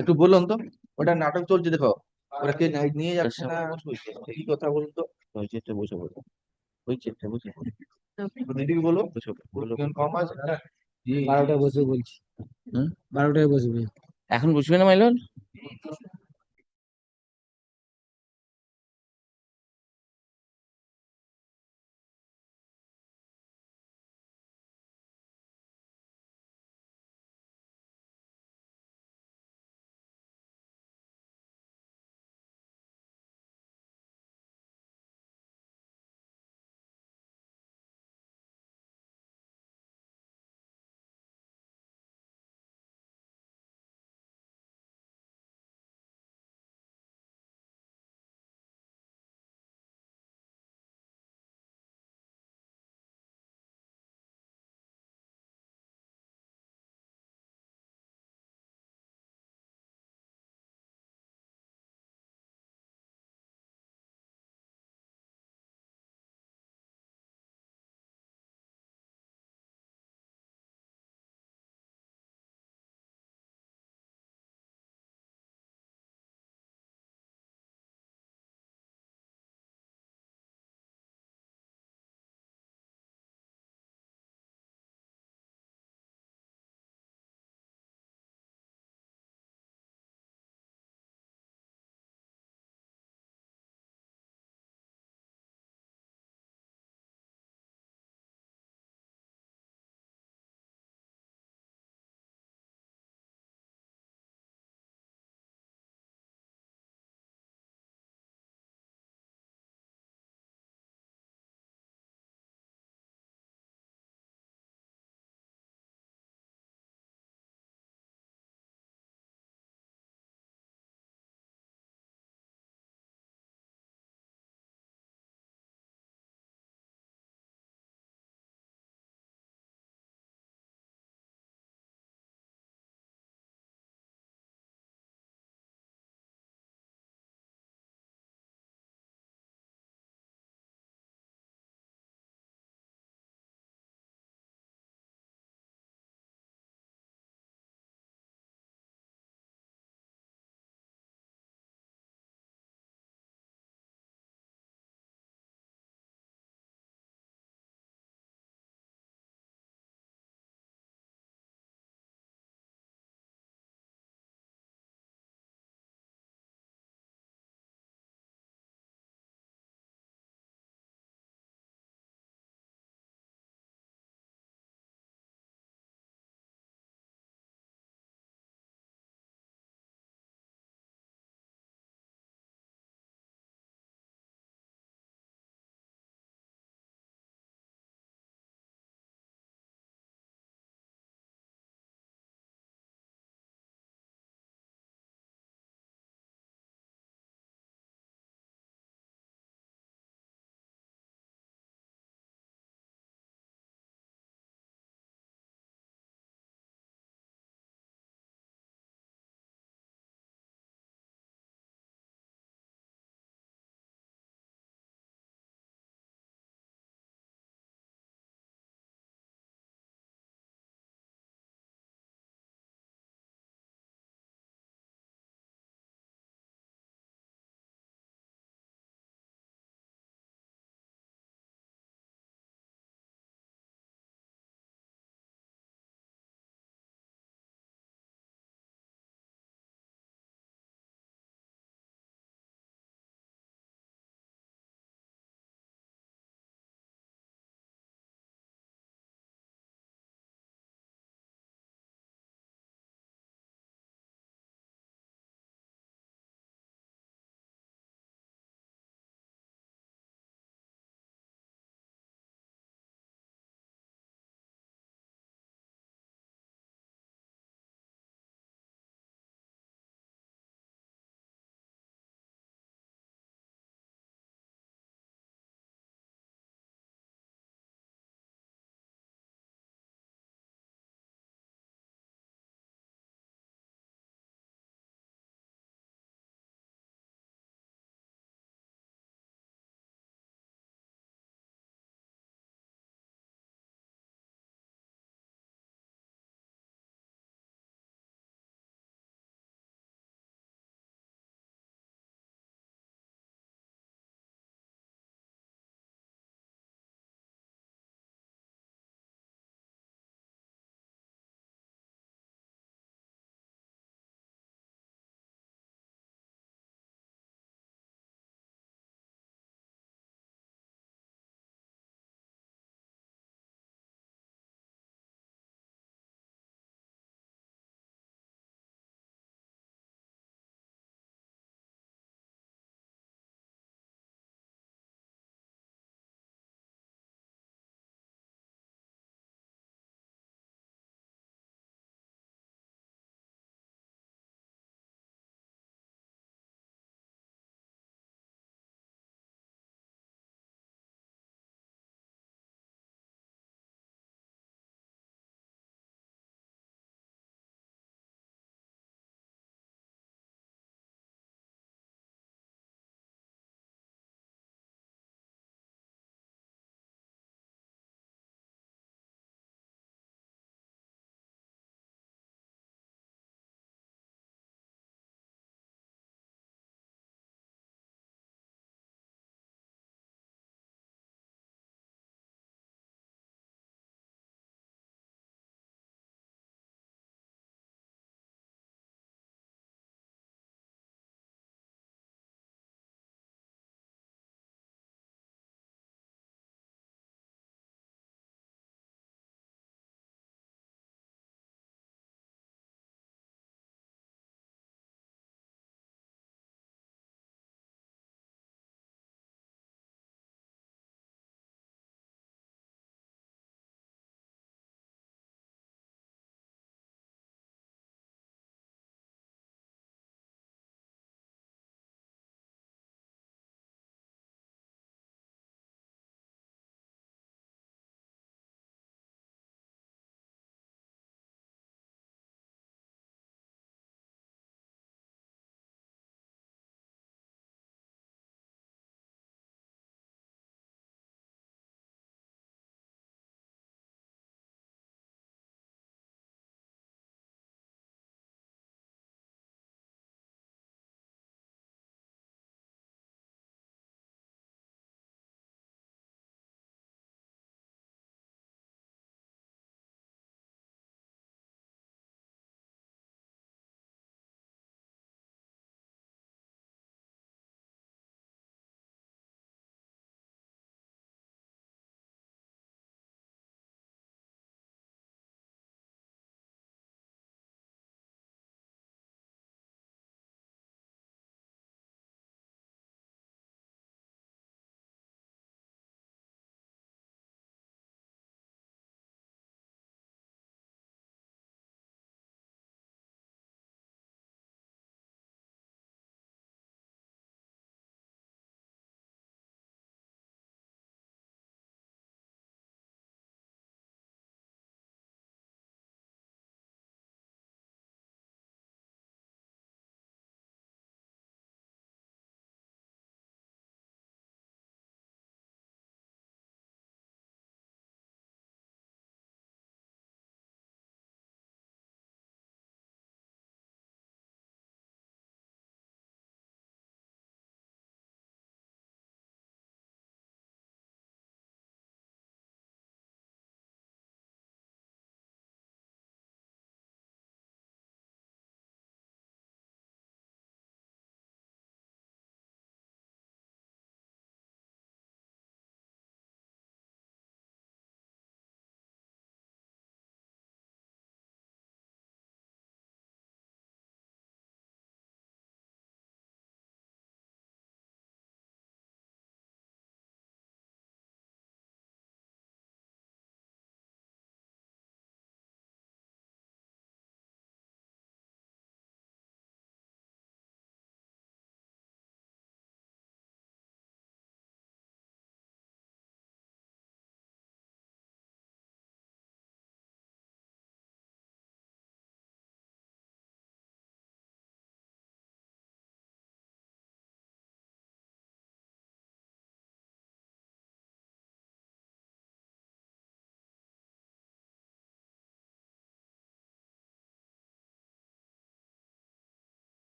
একটু বলুন তো, ওটা নাটক চলছে দেখো, ওরা কে নিয়ে যাচ্ছে না, কি কথা বলুন তো। ওই চেটে বসে বলো, ওই চেটে বসে বলো, দিদিকে বলো বসে বলো, কম আছে। 12টায় বসে বলছি। 12টায় বসবে। এখন বুঝবে না মাইলন?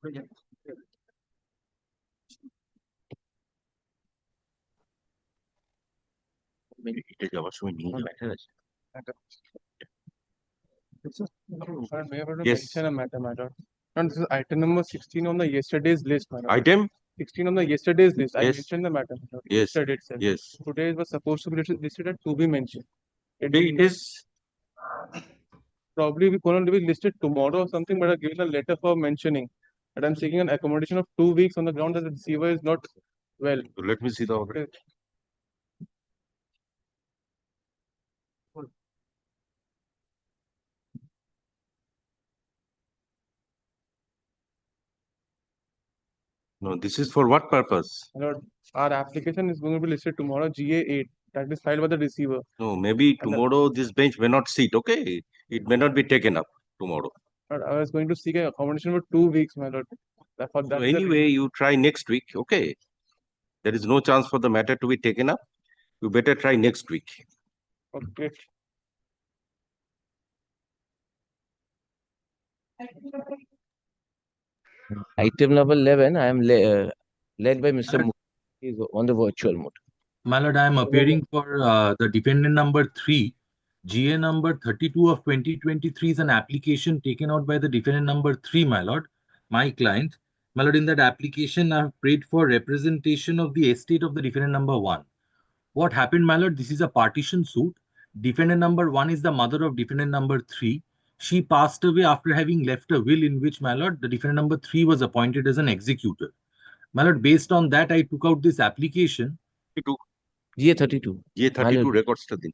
এটা যাওয়ার সময় নিয়ে যাবে, ঠিক আছে? Sir, may I have to Yes. mention a matter, my lord? And this is item number 16 on the yesterday's list, my lord. Item? 16 on the yesterday's list. I Yes. mentioned the matter, my lord. Yes. Yesterday itself. Yes. Today it was supposed to be listed at to be mentioned. Today it is. Probably we couldn't be listed tomorrow or something, but I've given a letter for mentioning that I'm seeking an accommodation of 2 weeks on the ground that the receiver is not well. Let me see the order. No, this is for what purpose? My lord, our application is going to be listed tomorrow, GA8. That is filed by the receiver. No, maybe And the- tomorrow this bench may not sit, okay? It may not be taken up tomorrow. But I was going to seek an accommodation for 2 weeks, my lord. For So that is the anyway, you try next week, okay? There is no chance for the matter to be taken up. You better try next week. okay. Item number 11, I am led by Mr. Moore. He is on the virtual mode. My lord, I am appearing for the defendant number 3. GA number 32 of 2023 is an application taken out by the defendant number 3, my lord, my client. My lord, in that application, I have prayed for representation of the estate of the defendant number 1. What happened, my lord? This is a partition suit. Defendant number 1 is the mother of defendant number 3. She passed away after having left a will in which, my lord, the defendant number 3 was appointed as an executor. My lord, based on that, I took out this application. GA 32. GA 32 lord. records to din.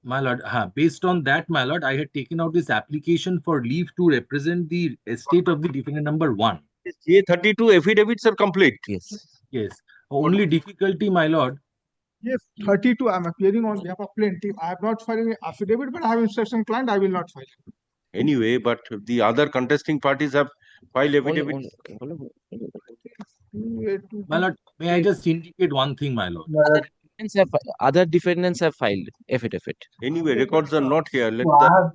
My lord, based on that, my lord, I had taken out this application for leave to represent the estate of the defendant number 1. GA 32 affidavits are complete. Yes. Yes. Only difficulty, my lord. Yes, 32, I'm appearing on behalf of plaintiff. I have not filed any affidavit, but I have instruction client, I will not file. Anyway, but the other contesting parties have filed affidavits. My lord, may I just indicate one thing, my lord? Other defendants have filed affidavit. Anyway, records are not here. Let the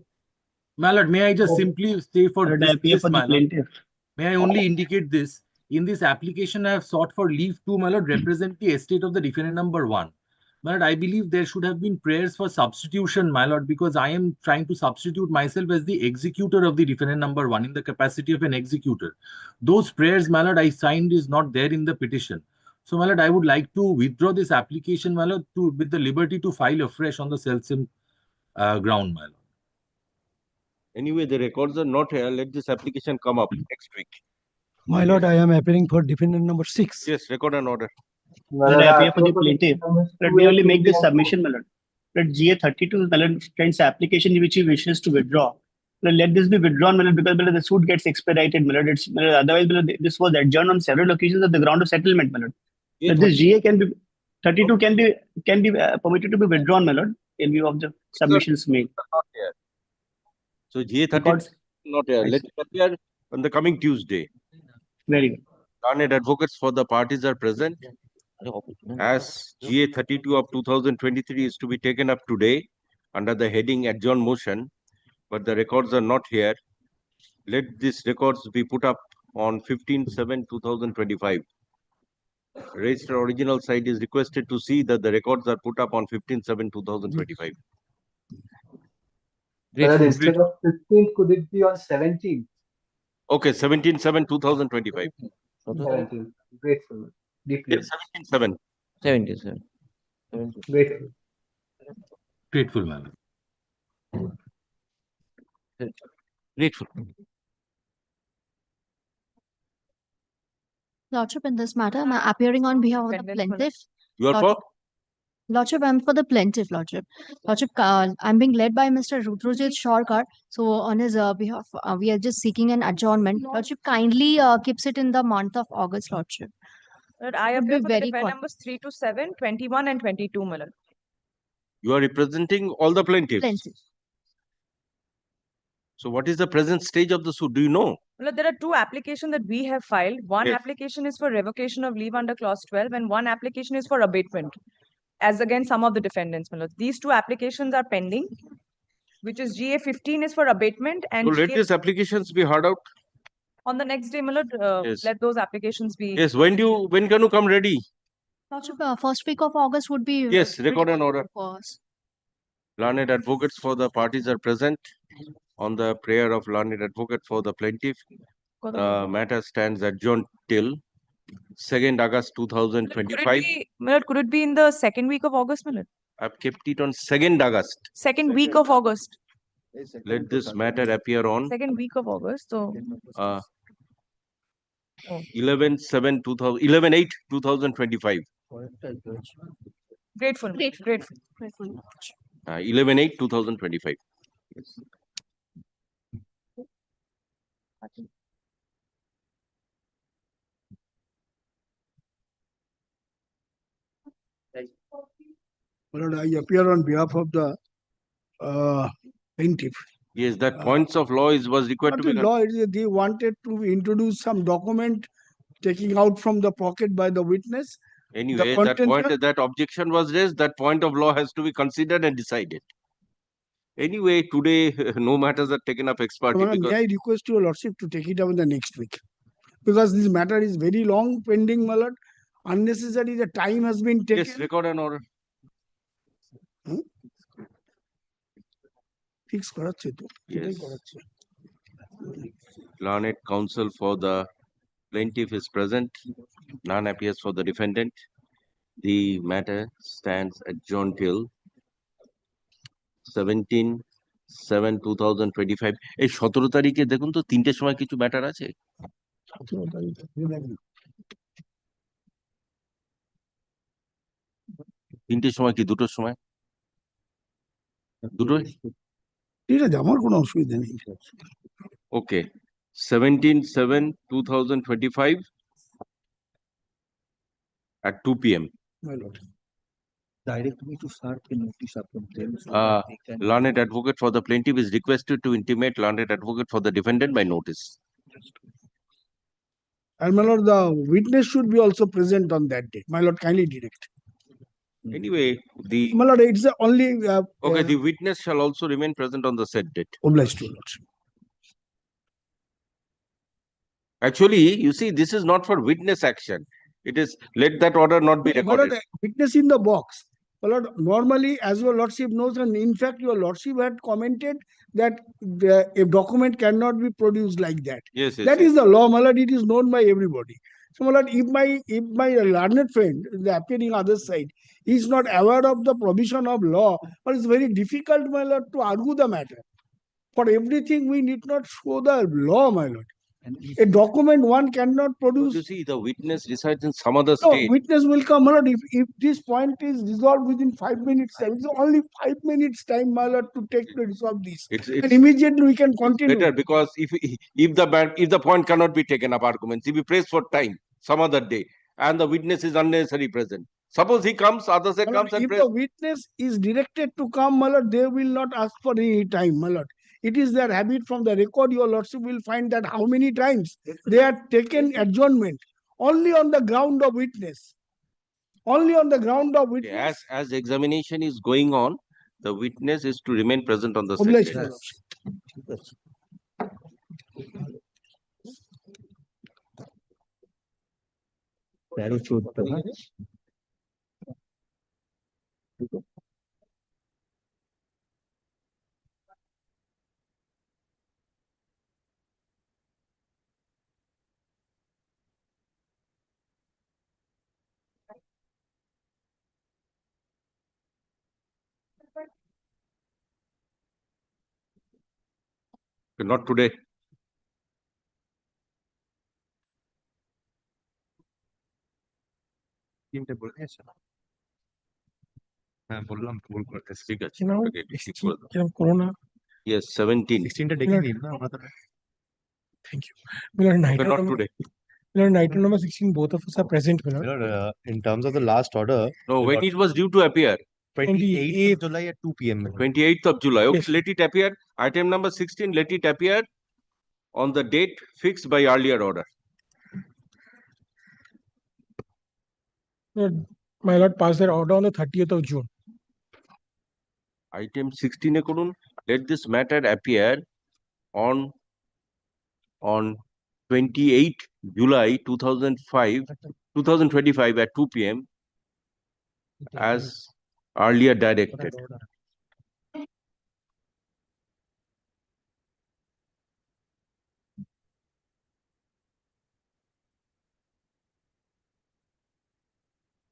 My lord, may I just simply say for this case, for the my lord, plaintiff. may I only indicate this? In this application, I have sought for leave to, my lord, represent the estate of the defendant number 1. My lord, I believe there should have been prayers for substitution, my lord, because I am trying to substitute myself as the executor of the defendant number 1 in the capacity of an executor. Those prayers, my lord, I signed is not there in the petition. So, my lord, I would like to withdraw this application, my lord, with the liberty to file afresh on the self-same ground, my lord. anyway, the records are not here. Let this application come up next week. My lord, I am appearing for defendant number 6. Yes, record an order. My lord, I appear for the plaintiff. Let me only make this submission, my lord. Let GA 32, my lord, client's application which he wishes to withdraw. Let this be withdrawn, my lord, because my lord, the suit gets expedited, my lord. My lord, otherwise, my lord, this was adjourned on several occasions at the ground of settlement, my lord. But this GA can be 32 can be permitted to be withdrawn, my lord, in view of the submissions made. Not here. So GA 32 Records, not here. Let it appear on the coming Tuesday. very good. Learned advocates for the parties are present. As GA 32 of 2023 is to be taken up today under the heading adjourn motion, but the records are not here. Let these records be put up on 15/7/2025. Register original site is requested to see that the records are put up on 15/7/2025. Great. Instead of 15th, could it be on 17th? Okay, 17/7/2025. 17th. Grateful. Deeply. Yes, 17/7. 77. Grateful. Grateful, my lord. Grateful. Lordship, in this matter, I'm appearing on behalf of the plaintiff. You are Lordship. for? Lordship, I'm for the plaintiff, Lordship. Lordship, I'm being led by Mr. Rudrajit Shorkar. So, on his behalf, we are just seeking an adjournment. Lordship, kindly keeps it in the month of August, Lordship. Lord, I Would be appear for the very defendant numbers 3 to 7, 21 and 22, my lord. You are representing all the plaintiffs. Plaintiff. So what is the present stage of the suit? Do you know? Well, there are 2 applications that we have filed. One Yes. application is for revocation of leave under clause 12 and one application is for abatement as against some of the defendants, my lord. These 2 applications are pending, which is GA 15 is for abatement and So let GA these applications be heard out. On the next day, my lord, Yes. let those applications be. Yes, when can you come ready? Lordship, first week of August would be. Yes, record an order. For us. Learned advocates for the parties are present. On the prayer of learned advocate for the plaintiff, the matter stands adjourned till 2nd August Could 2025. it be, my lord, could it be in the second week of August, my lord? I've kept it on 2nd August. Second week of August. Let this matter appear on Second week of August. So 11/7/2025. grateful. 11/8/2025. Yes. My lord, I appear on behalf of the plaintiff. Yes, that points of law was required Not to be. the law, they wanted to introduce some document taking out from the pocket by the witness. Anyway, that objection was raised. That point of law has to be considered and decided. Anyway, today no matters are taken up ex parte. May I request your lordship to take it up in the next week, because this matter is very long pending, my lord. Unnecessary, the time has been taken. Yes, record an order. Fix করাচ্ছে তো, এটাই Yes. করাচ্ছে। Learned counsel for the plaintiff is present. None appears for the defendant. The matter stands adjourned till 17/7/2025. এই 17 তারিখে দেখুন তো 3টের সময় কিছু ম্যাটার আছে? 3টের সময় কি 2টোর সময়? দুটোই? ঠিক আছে, আমার কোনো অসুবিধা নেই। Okay. 17/7/2025 at 2 p.m. My lord. Direct me to serve a notice upon them. Learned advocate for the plaintiff is requested to intimate learned advocate for the defendant by notice. And my lord, the witness should be also present on that day. My lord, kindly direct. Anyway, My lord, it's the only. Okay, the witness shall also remain present on the said date. Obliged to lordship. Actually, you see, this is not for witness action. It is let that order not be My recorded. lord, witness in the box. My lord, normally, as your lordship knows, and in fact, your lordship had commented that a document cannot be produced like that. Yes, yes. That is the law, my lord. It is known by everybody. So, my lord, if my learned friend, the appearing other side, is not aware of the provision of law, but it's very difficult, my lord, to argue the matter. For everything, we need not show the law, my lord. A document one cannot produce. You see, the witness resides in some other No, state. witness will come, my lord, if this point is resolved within 5 minutes time. It's only 5 minutes time, my lord, to take to resolve this. And immediately we can continue. Better, because if the point cannot be taken up arguments, if we press for time some other day and the witness is unnecessarily present. Suppose he comes, other side comes and If press. the witness is directed to come, my lord, they will not ask for any time, my lord. It is their habit. From the record, your lordship will find that how many times they are taken adjournment only on the ground of witness. Only on the ground of witness. As examination is going on, the witness is to remain present on the Obliged, said my date. lordship. Not today. হ্যাঁ বললাম ভুল করতেছি ঠিক আছে You know, ওকে, ঠিক করে দাও। কিরম corona. Yes, 17. 16টা ডেকে নিন না আমরা তো Thank you. Milord, Okay, item not number, today. Milord, item number 16, both of us are present, Milord. in terms of the last order No, when it was due to appear, 28th of July at 2 p.m. 28th of July. Okay, Yes. let it appear. Item number 16, let it appear on the date fixed by earlier order. Milord, my lord passed their order on the 30th of June. Item 16 করুন, let this matter appear on 28 July 2025 at 2 p.m. as earlier directed.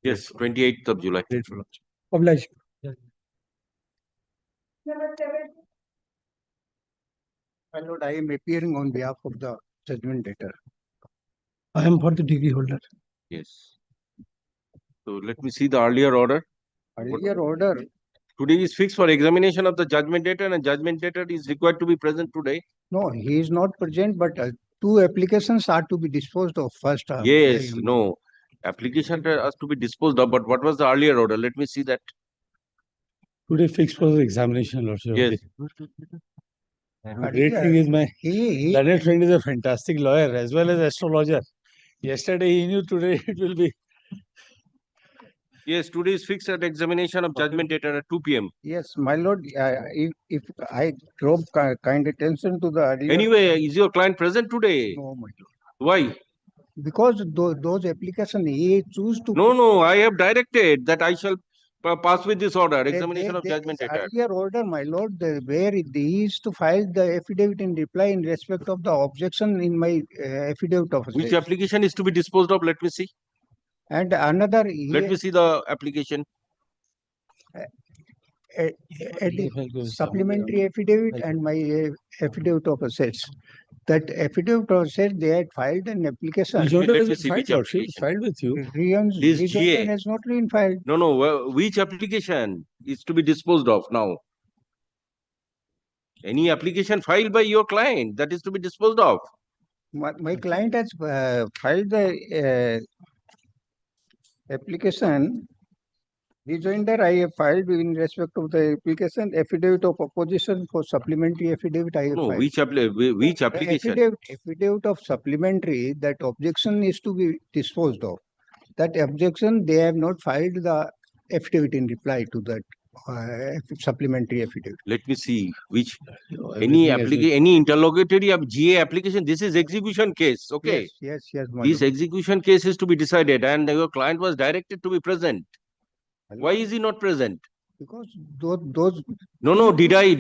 Yes, 28th of July. Obliged. My lord, I am appearing on behalf of the judgment debtor. I am for the degree holder. Yes. So let me see the earlier order. Earlier order, Today is fixed for examination of the judgment debtor, and judgment debtor is required to be present today. no, he is not present, but two applications are to be disposed of first. Yes, no. Application has to be disposed of, but what was the earlier order? Let me see that. Today fixed for the examination, Lordship. Yes. The great thing is my learned friend is a fantastic lawyer as well as astrologer. Yesterday he knew, today it will be. Yes, today is fixed at examination of judgment debtor at 2 p.m. Yes, my lord, if I draw kind attention to the earlier. Anyway, is your client present today? No, my lord. Why? Because those applications he choose to. No, I have directed that I shall pass with this order, examination of judgment debtor. Earlier order, my lord, where he is to file the affidavit in reply in respect of the objection in my affidavit of Which assent. application is to be disposed of? Let me see. And another. Let me see the application. Supplementary affidavit and my affidavit of assets. That affidavit of assets, they had filed an application. Let me see which application. Filed with you. This GA. Has not been filed. No, which application is to be disposed of now? Any application filed by your client that is to be disposed of? My client has filed the application. Rejoinder, I have filed in respect of the application, affidavit of opposition for supplementary affidavit. I have No, filed. which application? Affidavit of supplementary, that objection is to be disposed of. That objection, they have not filed the affidavit in reply to that supplementary affidavit. Let me see which any interlocutory of GA application. This is execution case. Okay. Yes. This execution case is to be decided, and your client was directed to be present. Why is he not present? Because those. No. Did I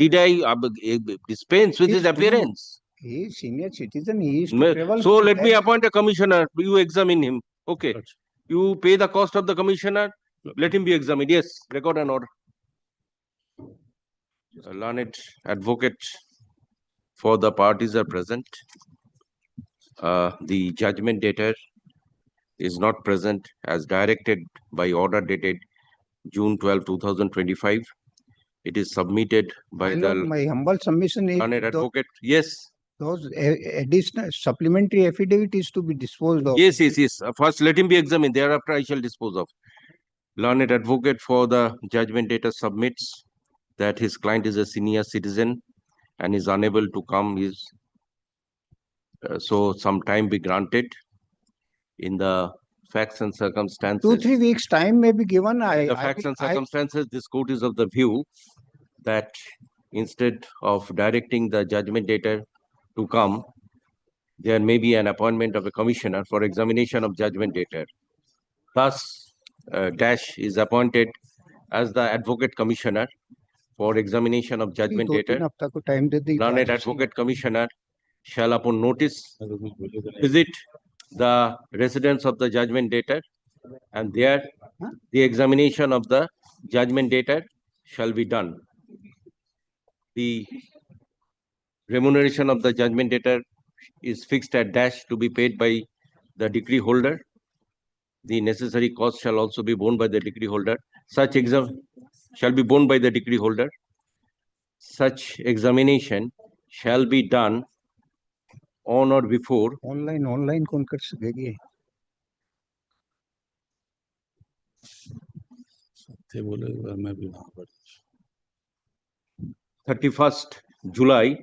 dispense with his appearance? He is senior citizen. He is to travel. So let me appoint a commissioner. You examine him. Okay. You pay the cost of the commissioner. Let him be examined. Yes. Record an order. Learned advocate for the parties are present. The judgment debtor is not present as directed by order dated June 12, 2025. It is submitted by my humble submission is learned advocate. Yes. Those additional supplementary affidavit is to be disposed of. Yes. First, let him be examined. Thereafter, I shall dispose of. Learned advocate for the judgment debtor submits that his client is a senior citizen and is unable to come. So some time be granted in the facts and circumstances. 2-3 weeks time may be given. The facts and circumstances, this court is of the view that instead of directing the judgment debtor to come, there may be an appointment of a commissioner for examination of judgment debtor. Thus, Dash is appointed as the advocate commissioner for examination of judgment debtor. Learned advocate commissioner shall upon notice visit the residence of the judgment debtor, and there the examination of the judgment debtor shall be done. The remuneration of the judgment debtor is fixed at Dash to be paid by the decree holder. The necessary cost shall also be borne by the decree holder. Such exam shall be borne by the decree holder. Such examination shall be done on or before online कौन कर सकेगी? 31st July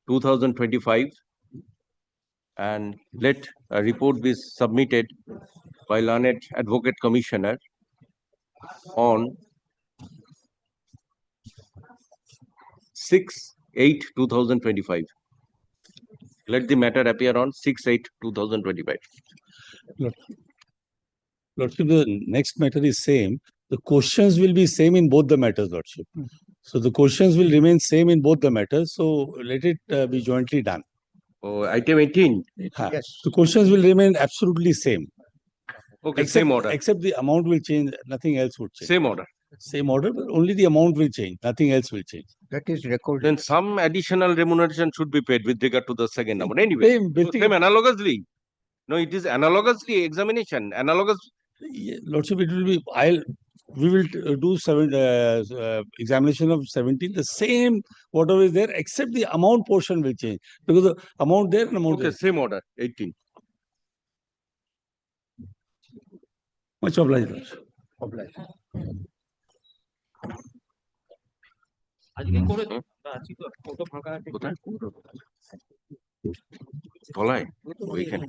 2025, and let a report be submitted by learned advocate commissioner on 6/8/2025. Let the matter appear on 6/8/2025. Lordship, the next matter is same. The questions will be same in both the matters, Lordship. So the questions will remain same in both the matters. So let it be jointly done. Oh, item 18. Yes. The questions will remain absolutely same. Okay, Except, same order. except the amount will change. Nothing else would change. Same order. Same order, but only the amount will change. Nothing else will change. That is recorded. Then some additional remuneration should be paid with regard to the second number. Anyway, Same, so same analogously. No, it is analogously examination. Analogous. Yeah, Lordship, it will be. We will do examination of 17. The same whatever is there, except the amount portion will change because the amount there and amount Okay, there. same order. 18. Much obliged, Lordship. Obliged. আজকে করে দিন আছি তো photo ফাঁকা আছে কোথায়? তলায় ওইখানে।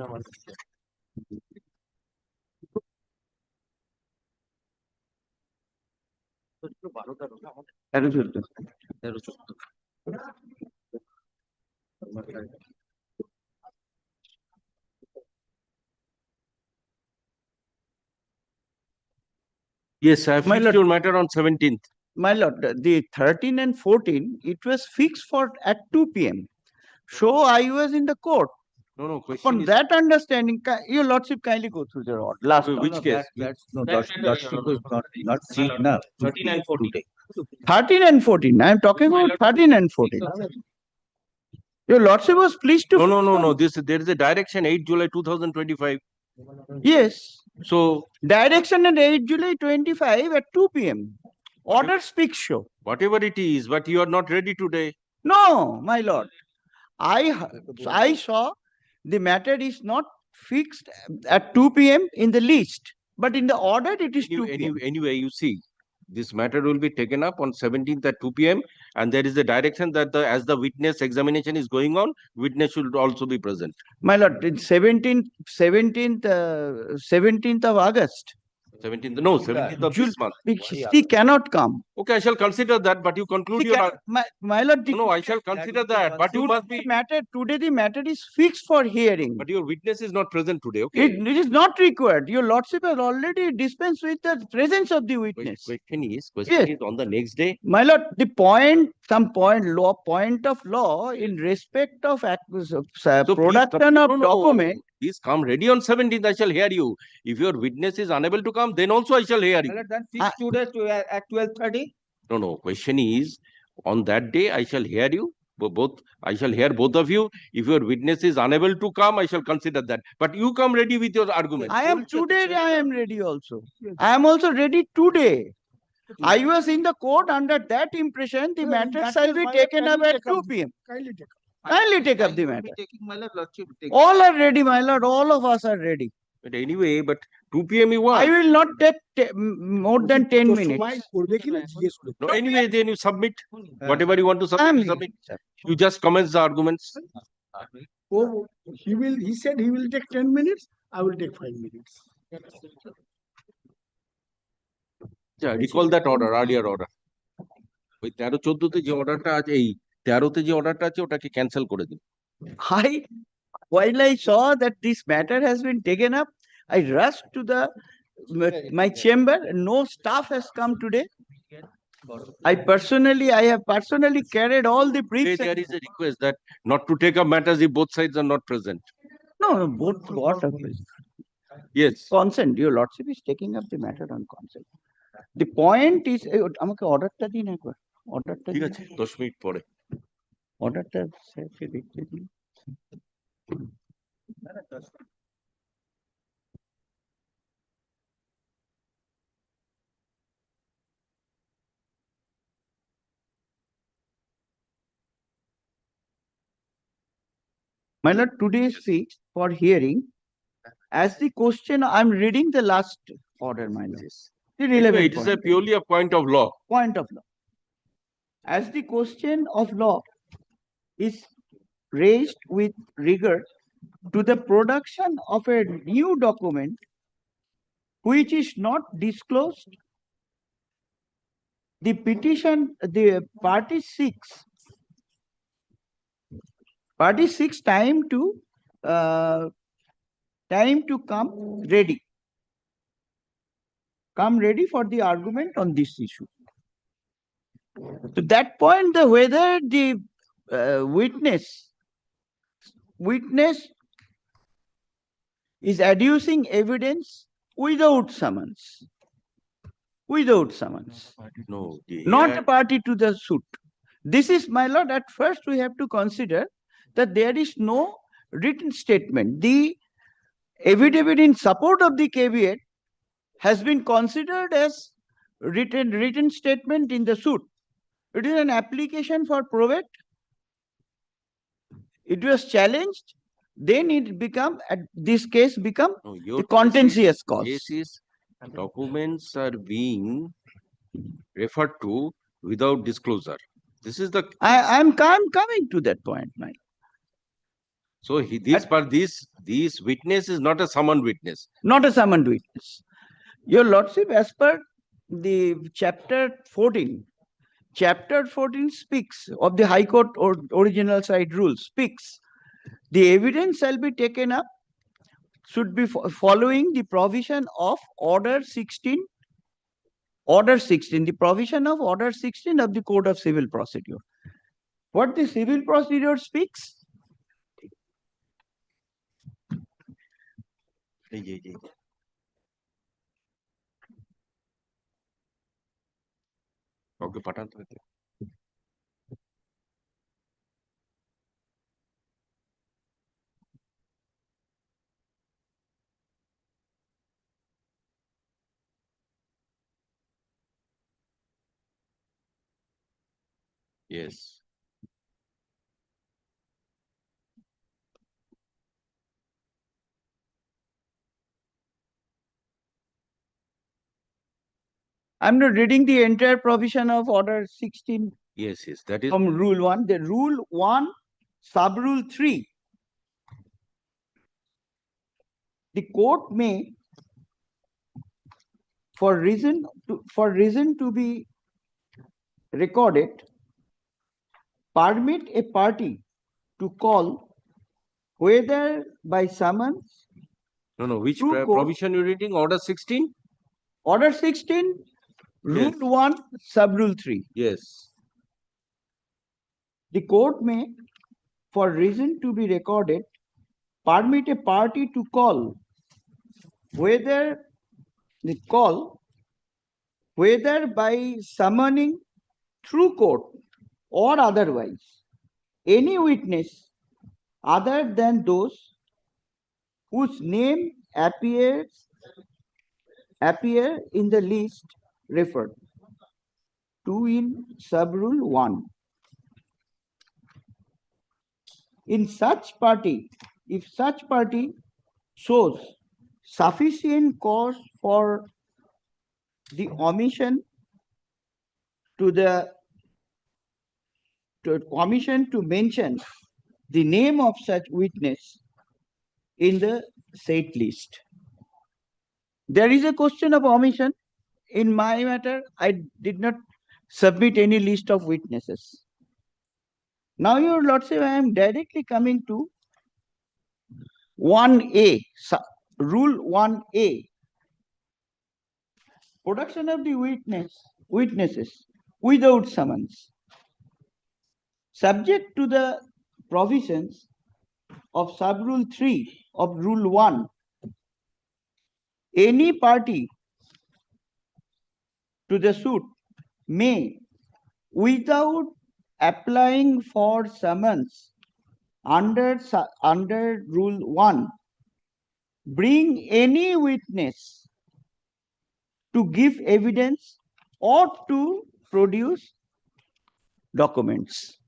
Yes, I have My fixed lord. your matter on 17th. My lord, the 13 and 14, it was fixed for at 2 p.m. So I was in the court. No, question On is that understanding, your lordship kindly go through the order. Last which order. case? Lordship was not seen enough. 13 and 14. 13 and 14. I am talking about 13 and 14. Your lordship was pleased to. No. There is a direction 8 July 2025. Yes. So Direction at 8 July 25 at 2 p.m. Order speaks show. whatever it is, but you are not ready today. No, my lord. I saw the matter is not fixed at 2 p.m. in the list, but in the order it is 2 p.m. Anyway, you see, this matter will be taken up on 17th at 2 p.m. and there is a direction that as the witness examination is going on, witness should also be present. My lord, it's 17th of August. 17th, no, 17th of this month. He cannot come. Okay, I shall consider that, but you conclude your. My lord, No, I shall consider that, but you must be. Today the matter is fixed for hearing. But your witness is not present today, okay? It is not required. Your lordship has already dispensed with the presence of the witness. Question is Yes. on the next day. My lord, point of law in respect of production of document. Please come ready on 17th, I shall hear you. If your witness is unable to come, then also I shall hear you. Then fix today at 12:30. No. Question is, on that day, I shall hear you. I shall hear both of you. If your witness is unable to come, I shall consider that. But you come ready with your argument. I am ready also. I am also ready today. I was in the court under that impression. The matter shall be taken up at 2 p.m. Kindly take up. Kindly take up the matter. Taking my lordship. All are ready, my lord. All of us are ready. But anyway, but 2 p.m. you want. I will not take more than 10 minutes. No, anyway, then you submit. Whatever you want to submit, submit. You just commence the arguments. Oh, he said he will take 10 minutes. I will take 5 minutes. Yeah, recall that order, earlier order. ওই 13-14 যে অর্ডারটা আছে এই 13 যে অর্ডারটা আছে ওটাকে cancel করে দিন। While I saw that this matter has been taken up, I rushed to my chamber. No staff has come today. I have personally carried all the briefs. There is a request that not to take up matters if both sides are not present. No, both what are present. Yes. Consent. Your lordship is taking up the matter on consent. The point is, আমাকে অর্ডারটা দিন একবার। অর্ডারটা ঠিক আছে 10 minute পরে। অর্ডারটা স্যারকে দেখতে দিন। My lord, today is fixed for hearing. As the question, I'm reading the last order, my lord. Anyway, it is purely a point of law. Point of law. As the question of law is raised with regard to the production of a new document which is not disclosed, the party seeks Party seeks time to come ready. Come ready for the argument on this issue. To that point, whether the witness is adducing evidence without summons. Without summons. No, Not a party to the suit. This is, my lord, at first we have to consider that there is no written statement. The affidavit in support of the caveat has been considered as written statement in the suit. It is an application for probate. It was challenged. Then it become, at this case, become the contentious cause. Cases, documents are being referred to without disclosure. This is the. I'm coming to that point, Mike. So this witness is not a summoned witness. Not a summoned witness. Your Lordship, as per the chapter 14, chapter 14 speaks of the High Court or original side rule, speaks. The evidence shall be taken up, should be following the provision of Order 16. Order 16, the provision of Order 16 of the Code of Civil Procedure. What the Civil Procedure speaks? Okay, patan to. Yes. I'm not reading the entire provision of Order 16. Yes, that is from Rule 1. The Rule 1, Sub-Rule 3. The court may, for reason to be recorded, permit a party to call, whether by summons. No. Which provision you're reading? Order 16? Order 16, Rule 1, Sub-Rule 3. Yes. The court may, for reason to be recorded, permit a party to call, whether by summoning through court or otherwise any witness other than those whose name appear in the list referred to in Sub-Rule 1. In such party, if such party shows sufficient cause for the omission to mention the name of such witness in the said list. There is a question of omission. In my matter, I did not submit any list of witnesses. Now, Your Lordship, I am directly coming to 1A, Rule 1A. Production of the witnesses without summons. Subject to the provisions of Sub-Rule 3 of Rule 1, any party to the suit may, without applying for summons under Rule 1, bring any witness to give evidence or to produce documents.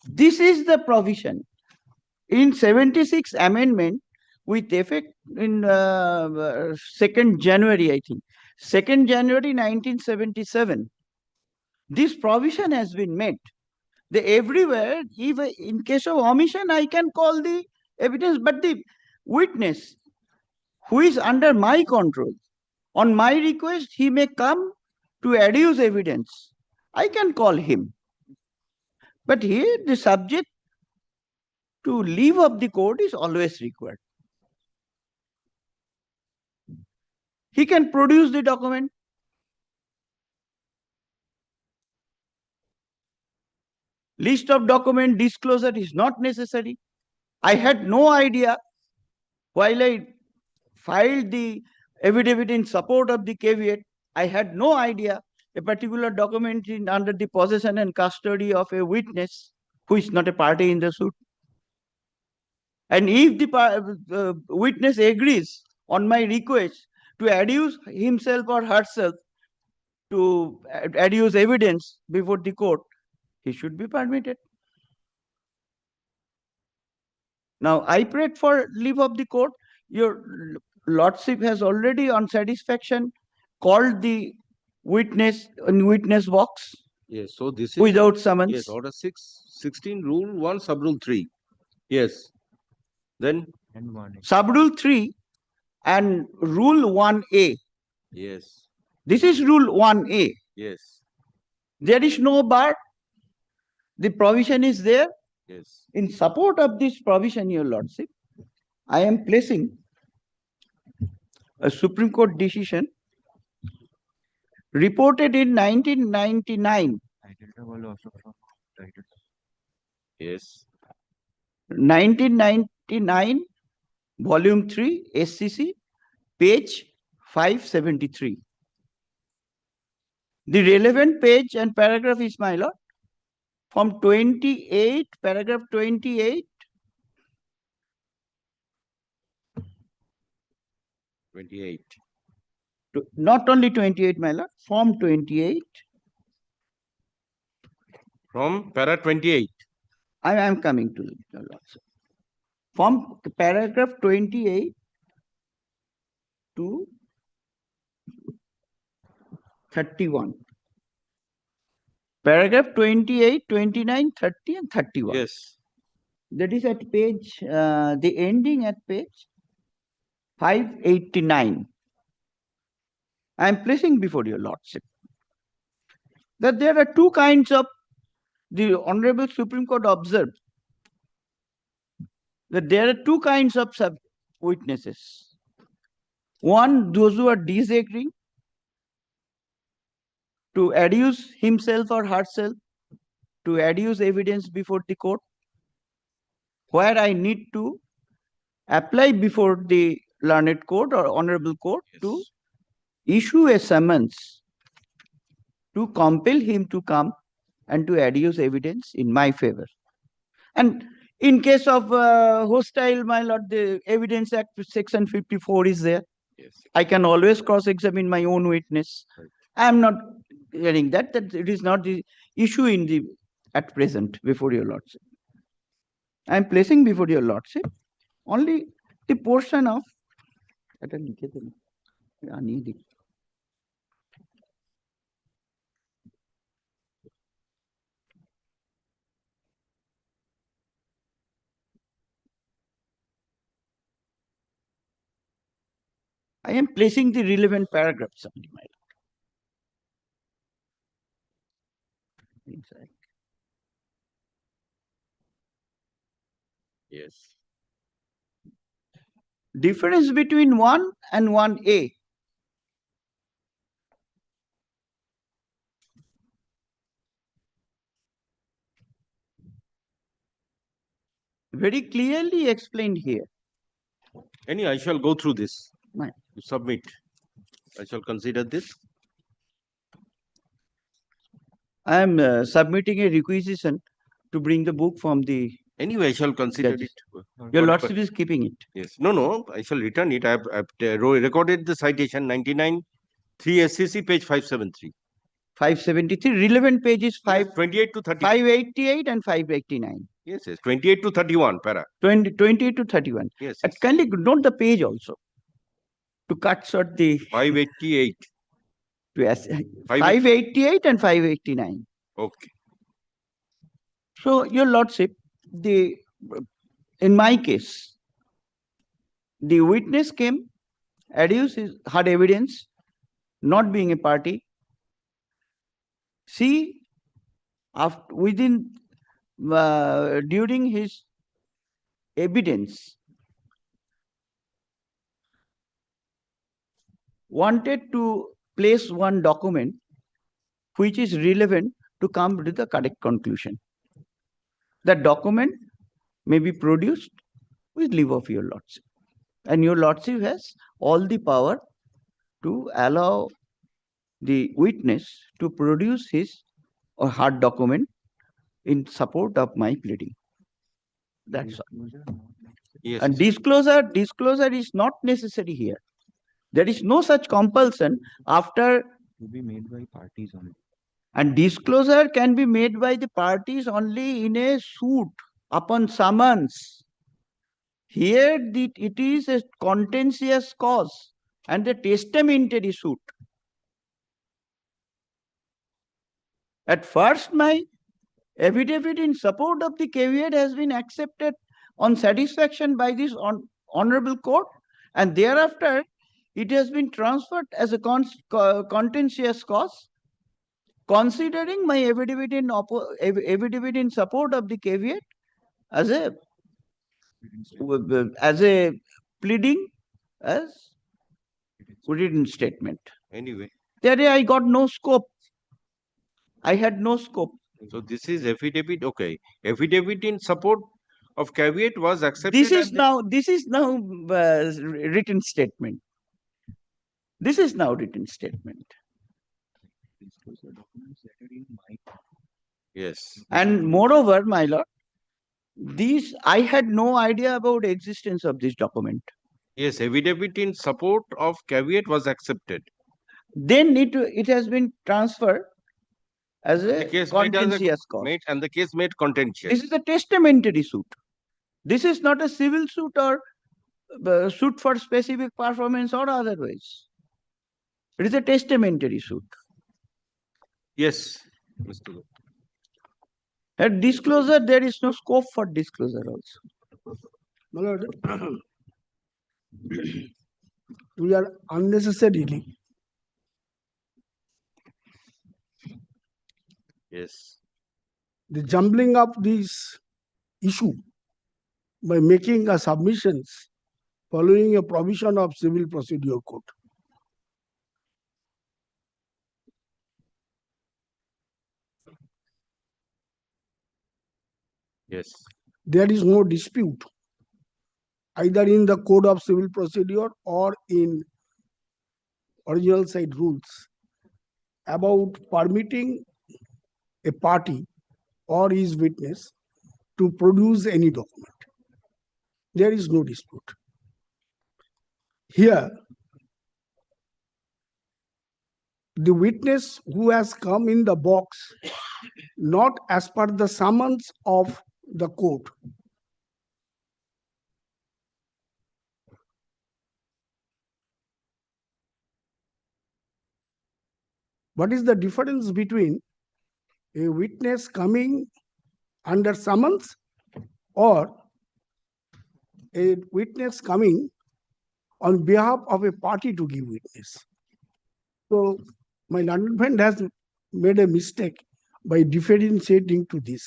This is the provision in 76 amendment with effect in 2nd January, I think. 2nd January 1977. This provision has been met. Everywhere, even in case of omission, I can call the evidence, but the witness who is under my control, on my request, he may come to adduce evidence. I can call him. But here, the subject to leave of the court is always required. He can produce the document. List of document disclosure is not necessary. I had no idea while I filed the affidavit in support of the caveat. I had no idea a particular document is under the possession and custody of a witness who is not a party in the suit. And if the witness agrees on my request to adduce himself or herself to adduce evidence before the court, he should be permitted. Now, I prayed for leave of the court. Your lordship has already, on satisfaction, called the witness in witness box. Yes, so this is without summons. Yes, order 16, rule 1, sub rule 3. Yes. Then Sub rule 3 and rule 1A. yes, This is rule 1A. yes, There is no bar. The provision is there. yes. In support of this provision, your lordship, I am placing a Supreme Court decision reported in 1999. Yes. 1999, volume 3, SCC, page 573. The relevant page and paragraph is, my lord, from 28, paragraph 28. 28. Not only 28, my lord, from 28. From para 28. I am coming to your lordship. From paragraph 28 to 31. Paragraph 28, 29, 30 and 31. Yes. That is at page, the ending at page 589. I am placing before your lordship that there are two kinds of, the Honorable Supreme Court observed that there are two kinds of witnesses. One, those who are disagreeing to adduce himself or herself, to adduce evidence before the court, where I need to apply before the learned court or honorable court to issue a summons to compel him to come and to adduce evidence in my favor. And in case of hostile, my lord, the Evidence Act section 54 is there. Yes. I can always cross-examine my own witness. Right. I am not hearing that it is not the issue in the at present before your lordship. I am placing before your lordship only the portion of I am placing the relevant paragraphs only, my lord. Inside. Yes. Difference between 1 and 1A. Very clearly explained here. Anyway, I shall go through this. Right. You submit. I shall consider this. I am submitting a requisition to bring the book from the. Anyway, I shall consider Judges. it. Your lordship is keeping it. Yes. No, I shall return it. I have recorded the citation 99 3 SCC page 573. 573. Relevant pages 28 to 30. 588 and 589. Yes, 28 to 31 para. 28 to 31. Yes. Kindly note the page also to cut short the 588. Yes, 588 and 589. Okay. So, your lordship, in my case, the witness came, adduced his hard evidence, not being a party. See, during his evidence wanted to place one document which is relevant to come to the correct conclusion. That document may be produced with leave of your lordship. And your lordship has all the power to allow the witness to produce his or her document in support of my pleading. That's all. Yes. And disclosure is not necessary here. There is no such compulsion after. To be made by parties only. And disclosure can be made by the parties only in a suit upon summons. Here it is a contentious cause and a testamentary suit. At first, my affidavit in support of the caveat has been accepted on satisfaction by this honorable court, and thereafter it has been transferred as a contentious cause. Considering my affidavit in support of the caveat as a pleading as written statement. Anyway. There I got no scope. I had no scope. So this is affidavit, okay. Affidavit in support of caveat was accepted. This is now written statement. This is now written statement. Yes. And moreover, my lord, I had no idea about existence of this document. Yes, affidavit in support of caveat was accepted. Then it has been transferred as a contentious cause. And the case made contentious. This is a testamentary suit. This is not a civil suit or suit for specific performance or otherwise. It is a testamentary suit. Yes, Mr. At disclosure, there is no scope for disclosure also. My lord, we are unnecessarily the jumbling up this issue by making a submissions following a provision of Civil Procedure Code. Yes. There is no dispute either in the Code of Civil Procedure or in original side rules about permitting a party or his witness to produce any document. There is no dispute. Here, the witness who has come in the box, not as per the summons of the court, what is the difference between a witness coming under summons or a witness coming on behalf of a party to give witness? So my learned friend has made a mistake by differentiating to this.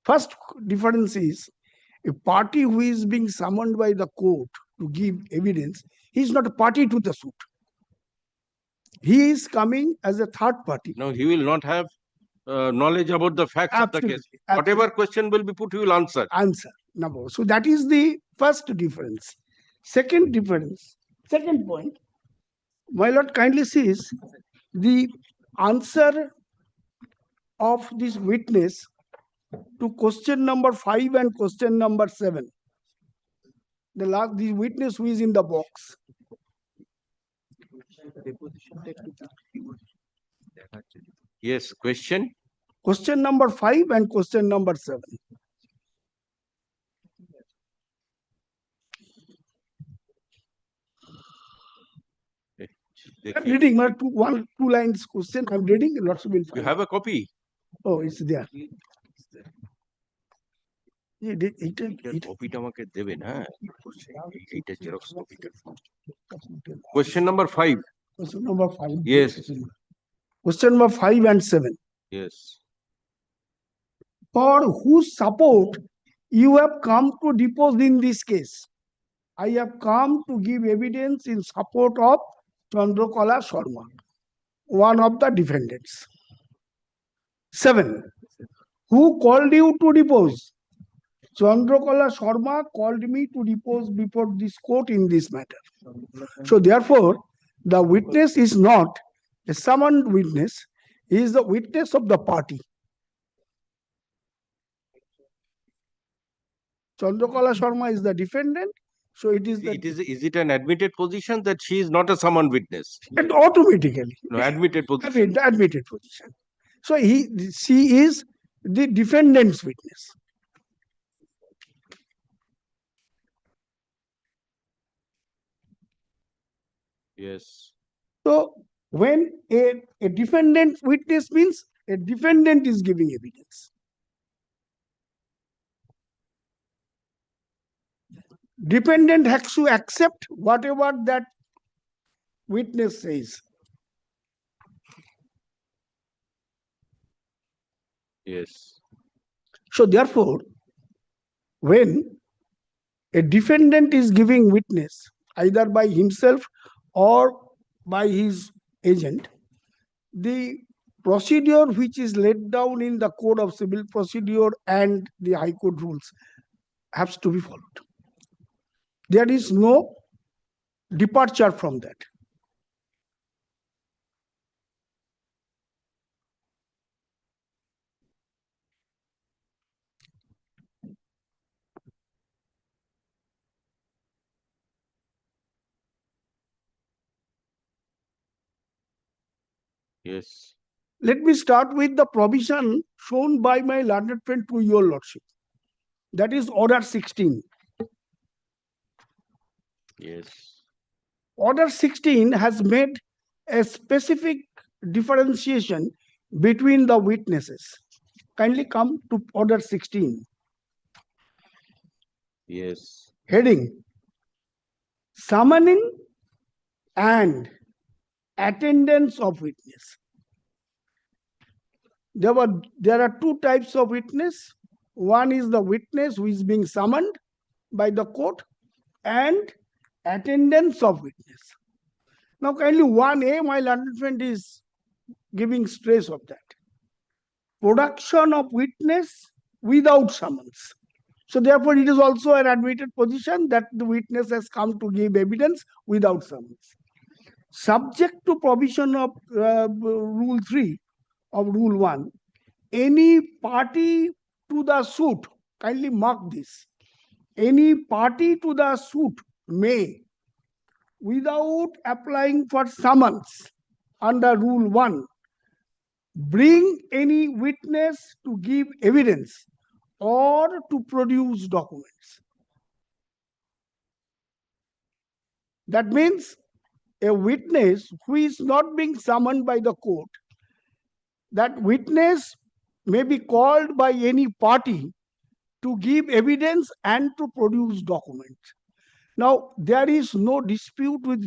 First difference is a party who is being summoned by the court to give evidence, he is not a party to the suit. He is coming as a third party. No, he will not have knowledge about the facts of the case. Whatever question will be put, he will answer. Number. So that is the first difference. Second point, my lord kindly sees the answer of this witness to question number 5 and question number 7. The witness who is in the box. Yes, question. Question number 5 and question number 7. I'm reading two lines question. I'm reading lots of information. You have a copy? Oh, it's there. Question number 5. Question number 5. Yes. Question number 5 and 7. Yes. For whose support you have come to depose in this case. I have come to give evidence in support of Chandrakala Sharma, one of the defendants. 7. Who called you to depose? Chandrakala Sharma called me to depose before this court in this matter. So therefore, the witness is not a summoned witness, he is the witness of the party. Chandrakala Sharma is the defendant, so it is the Is it an admitted position that she is not a summoned witness? and automatically No, admitted position. admitted position. So she is the defendant's witness. Yes. So when a defendant witness means a defendant is giving evidence. Defendant has to accept whatever that witness says. Yes. So therefore, when a defendant is giving witness, either by himself or by his agent, the procedure which is laid down in the Code of Civil Procedure and the High Court rules has to be followed. There is no departure from that. Yes. Let me start with the provision shown by my learned friend to your lordship. That is Order 16. Yes. Order 16 has made a specific differentiation between the witnesses. Kindly come to Order 16. Yes. Heading: Summoning and attendance of witness. There are two types of witness. One is the witness who is being summoned by the court, and attendance of witness. Now kindly 1A, my learned friend is giving stress of that. Production of witness without summons. So therefore it is also an admitted position that the witness has come to give evidence without summons. Subject to provision of Rule 3 of Rule 1, any party to the suit, kindly mark this, any party to the suit may, without applying for summons under Rule 1, bring any witness to give evidence or to produce documents. That means a witness who is not being summoned by the court, that witness may be called by any party to give evidence and to produce documents. Now, there is no dispute with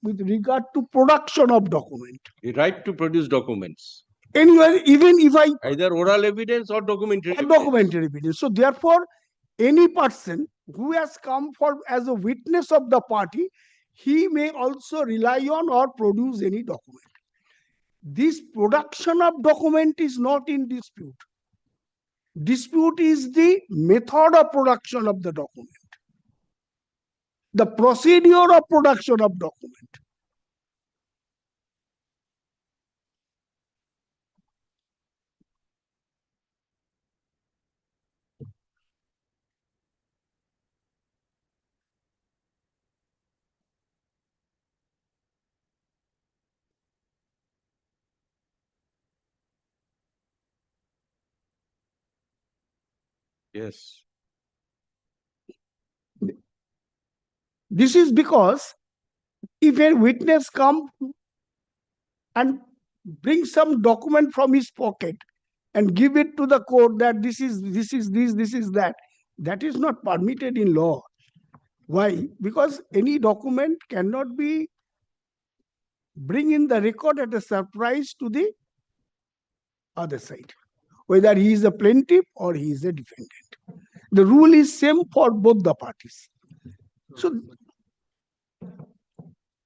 regard to production of document. The right to produce documents. Anyway, even if I... Either oral evidence or documentary evidence. Documentary evidence. So therefore, any person who has come for as a witness of the party, he may also rely on or produce any document. This production of document is not in dispute. Dispute is the method of production of the document. The procedure of production of document. Yes. This is because if a witness comes and brings some document from his pocket and give it to the court that this is that, that is not permitted in law. Why? Because any document cannot be bring in the record at a surprise to the other side, whether he is a plaintiff or he is a defendant. The rule is same for both the parties. So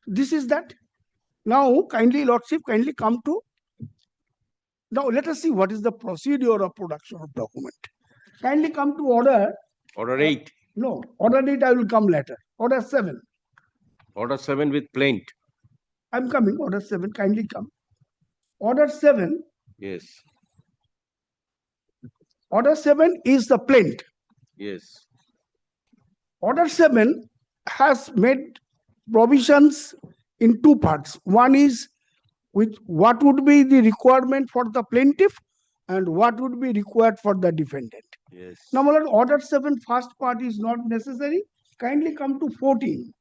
this is that. Now, kindly, Lordship, kindly come to. Now, let us see what is the procedure of production of document. Kindly come to order. Order 8. No, order 8 I will come later. Order 7. Order 7 with plaint. I'm coming. Order 7, kindly come. Order 7. Yes. Order 7 is the plaint. Yes. Order 7 has made provisions in two parts. One is with what would be the requirement for the plaintiff and what would be required for the defendant. Yes. Now, my lord, order 7 first part is not necessary. Kindly come to 14.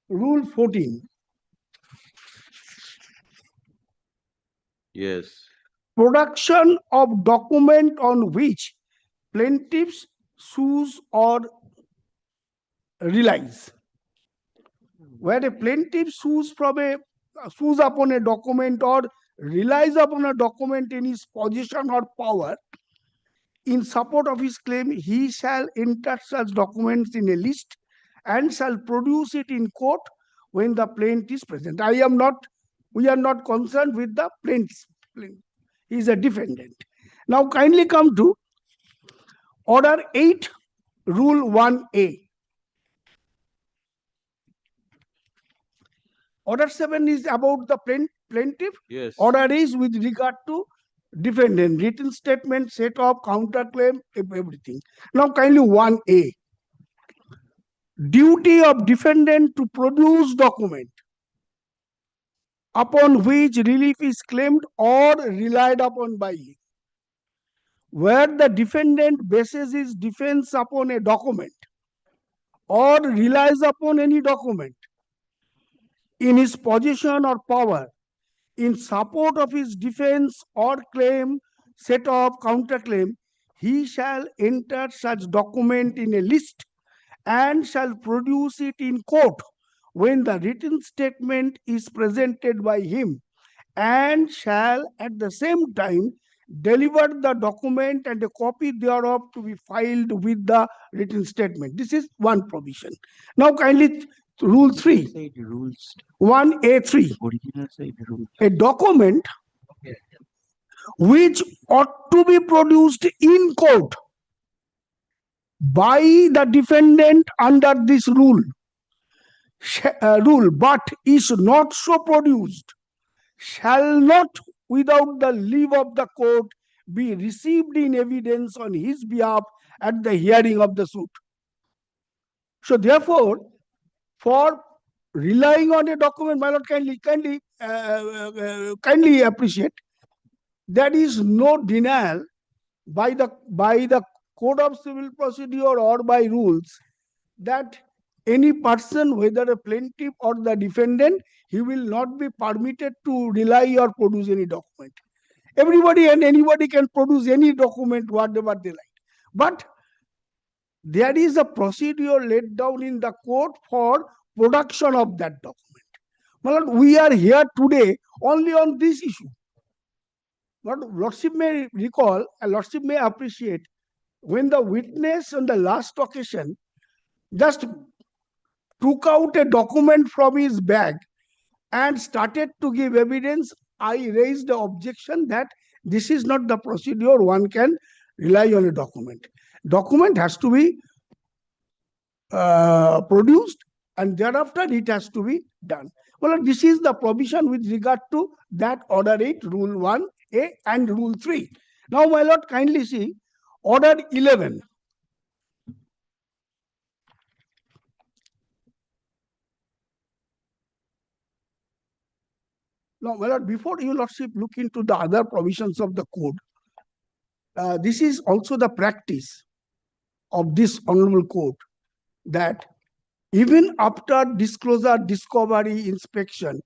Rule 14. Yes. Production of document on which plaintiffs sues or relies. Where a plaintiff sues upon a document or relies upon a document in his possession or power, in support of his claim, he shall enter such documents in a list and shall produce it in court when the plaintiff is present. We are not concerned with the plaintiff. He is a defendant. Now kindly come to Order 8, Rule 1A. Order 7 is about the plaintiff. Yes. Order is with regard to defendant, written statement, set of counterclaim, everything. Now kindly 1A. Duty of defendant to produce document upon which relief is claimed or relied upon by him. Where the defendant bases his defense upon a document or relies upon any document in his possession or power, in support of his defense or claim, set of counterclaim, he shall enter such document in a list and shall produce it in court when the written statement is presented by him, and shall at the same time deliver the document and a copy thereof to be filed with the written statement. This is one provision. Now kindly Rule 3. 1A3. A document which ought to be produced in court by the defendant under this rule, but is not so produced, shall not without the leave of the court be received in evidence on his behalf at the hearing of the suit. So therefore, for relying on a document, my lord, kindly appreciate, there is no denial by the Code of Civil Procedure or by rules that any person, whether a plaintiff or the defendant, he will not be permitted to rely or produce any document. Everybody and anybody can produce any document, whatever they like. But there is a procedure laid down in the court for production of that document. My lord, we are here today only on this issue. But Lordship may recall, and Lordship may appreciate, when the witness on the last occasion just took out a document from his bag and started to give evidence, I raised the objection that this is not the procedure one can rely on a document. Document has to be produced and thereafter it has to be done. Well, this is the provision with regard to that Order 8, Rule 1A and Rule 3. Now, my lord, kindly see Order 11. Now, my lord, before you lordship look into the other provisions of the code, this is also the practice of this honorable court, that even after disclosure, discovery, inspection,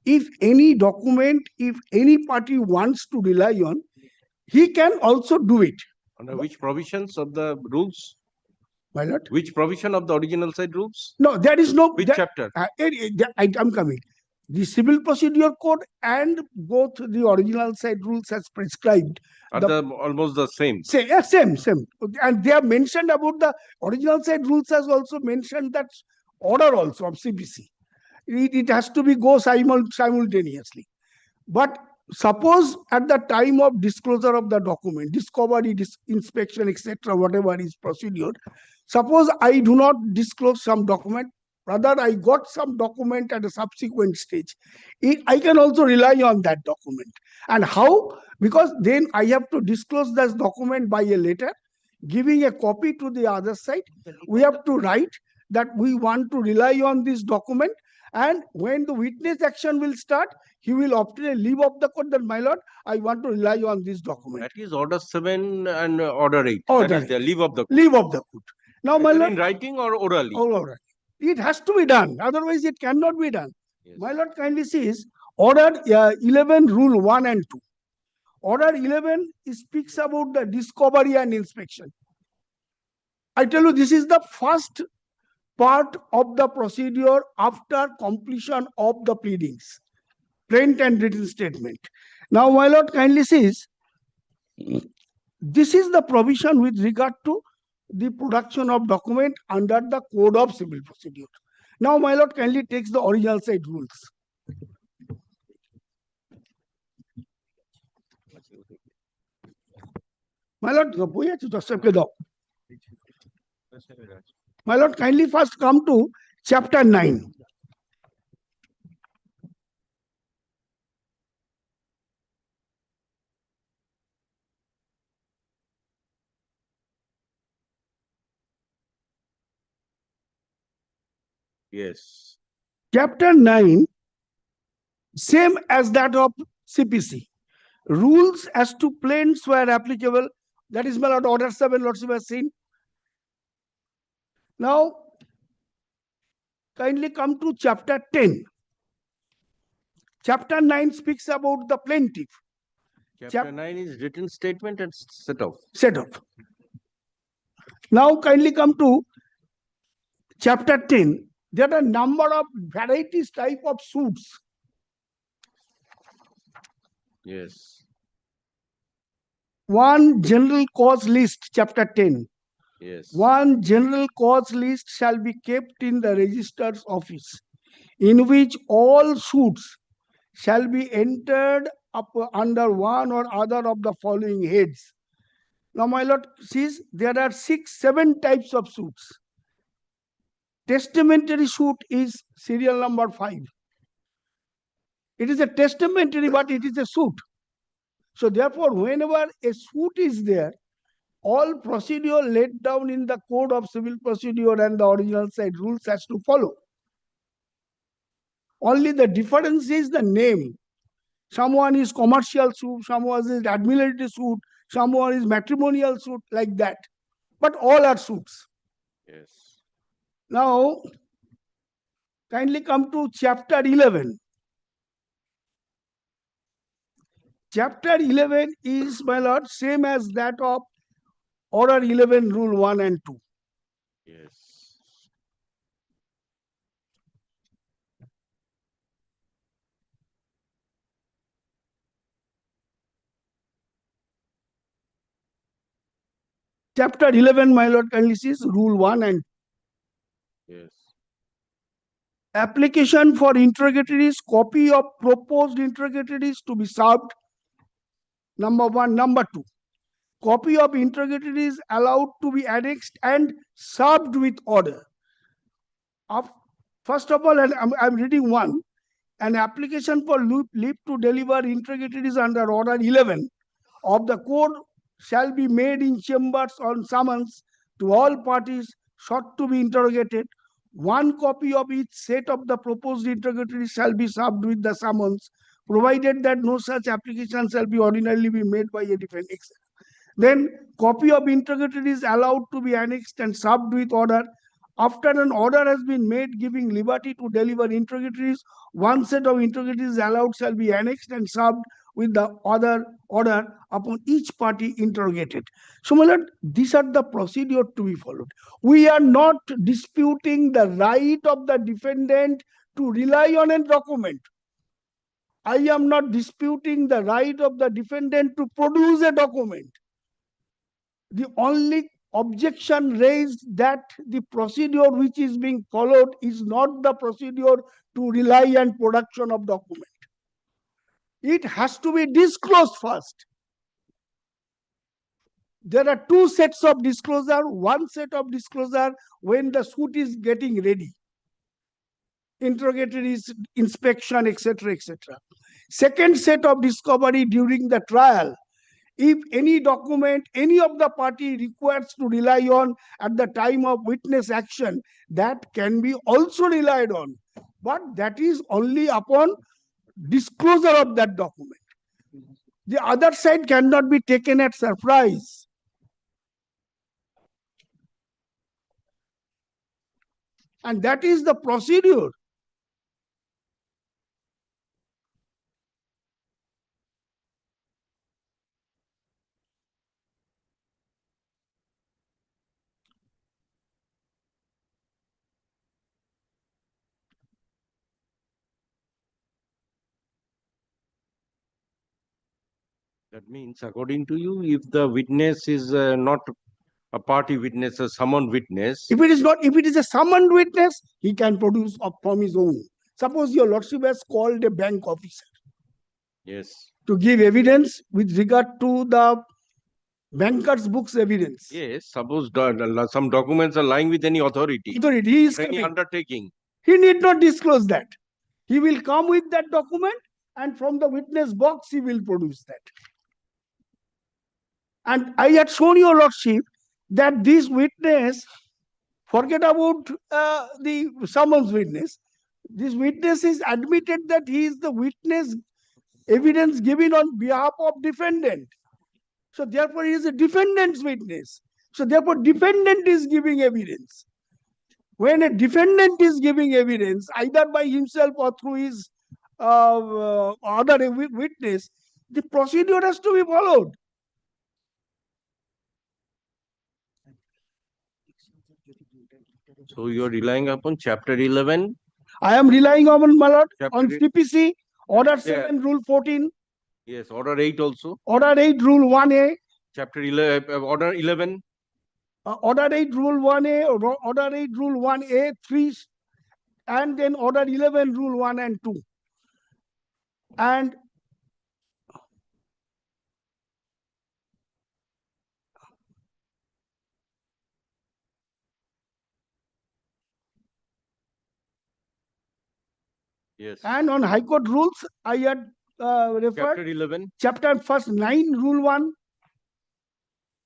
if any document, if any party wants to rely on, he can also do it. Under which provisions of the rules? My lord? Which provision of the original side rules? No, there is no. Which chapter? I'm coming. the civil procedure code and both the original side rules as prescribed. Are The- the almost the same? Same. And they have mentioned about the original side rules has also mentioned that order also of CPC. It has to be go simultaneously. But suppose at the time of disclosure of the document, discovery, inspection, etc., whatever is procedure, suppose I do not disclose some document, rather I got some document at a subsequent stage. I can also rely on that document. And how? Because then I have to disclose this document by a letter, giving a copy to the other side. We have to write that we want to rely on this document, and when the witness action will start, he will obtain a leave of the court that, my lord, I want to rely on this document. That is order 7 and order 8. Order That is the 8. leave of the court. Leave of the court. Now, my Either lord, in writing or orally. orally. It has to be done. Otherwise, it cannot be done. Yes. My lord kindly sees order 11 rule 1 and 2. Order 11 speaks about the discovery and inspection. I tell you, this is the first part of the procedure after completion of the pleadings, plaint and written statement. Now, my lord kindly sees, this is the provision with regard to the production of document under the Code of Civil Procedure. Now, my lord kindly takes the original side rules. My lord, my lord, kindly first come to chapter 9. Yes. Chapter 9, same as that of CPC. Rules as to plaints were applicable. That is, my lord, order 7, lordship has seen. Now, kindly come to chapter 10. Chapter 9 speaks about the plaintiff. Chapter 9 is written statement and set off. Set off. Now, kindly come to chapter 10. There are a number of varieties type of suits. Yes. One general cause list, chapter 10. Yes. One general cause list shall be kept in the registrar's office, in which all suits shall be entered up under one or other of the following heads. Now, my lord sees there are 7 types of suits. Testamentary suit is serial number 5. It is a testamentary, but it is a suit. So therefore, whenever a suit is there, all procedure laid down in the Code of Civil Procedure and the original side rules has to follow. Only the difference is the name. Someone is commercial suit, someone is administrative suit, someone is matrimonial suit, like that. But all are suits. Yes. Now, kindly come to chapter 11. Chapter 11 is, my lord, same as that of order 11 rule 1 and 2. Yes. Chapter 11, my lord, kindly sees rule 1 and 2. Yes. Application for interrogatories, copy of proposed interrogatories to be served. Number 1. Number 2. Copy of interrogatories allowed to be annexed and served with order. First of all, and I'm reading 1. An application for leave to deliver interrogatories under order 11 of the code shall be made in chambers on summons to all parties sought to be interrogated. One copy of each set of the proposed interrogatory shall be served with the summons, provided that no such application shall be ordinarily be made by a defendant. Then, copy of interrogatory is allowed to be annexed and served with order. After an order has been made giving liberty to deliver interrogatories, one set of interrogatories allowed shall be annexed and served with the other order upon each party interrogated. So, my lord, these are the procedure to be followed. We are not disputing the right of the defendant to rely on a document. I am not disputing the right of the defendant to produce a document. The only objection raised that the procedure which is being followed is not the procedure to rely on production of document. It has to be disclosed first. There are two sets of disclosure. One set of disclosure when the suit is getting ready. Interrogatories, inspection, etc., etc. Second set of discovery during the trial. If any document, any of the party requires to rely on at the time of witness action, that can be also relied on. But that is only upon disclosure of that document. The other side cannot be taken at surprise. And that is the procedure. That means, according to you, if the witness is not a party witness, a summoned witness. If it is a summoned witness, he can produce from his own. Suppose your lordship has called a bank officer. Yes. To give evidence with regard to the banker's books evidence. Yes, suppose some documents are lying with any authority. He is or any coming. undertaking. He need not disclose that. He will come with that document and from the witness box he will produce that. And I had shown your lordship that this witness, forget about the summons witness, this witness is admitted that he is the witness evidence given on behalf of defendant. So therefore he is a defendant's witness. So therefore defendant is giving evidence. When a defendant is giving evidence, either by himself or through his other witness, the procedure has to be followed. So you are relying upon chapter 11? I am relying on, my lord, on Chapter CPC, Order 7, Rule 14. Yes, order 8 also. Order 8, Rule 1A. Chapter 11, order 11. Order 8, Rule 1A, Order 8, Rule 1A, 3, and then Order 11, Rule 1 and 2. And yes. And on High Court rules, I had referred. Chapter 11. Chapter first 9, Rule 1.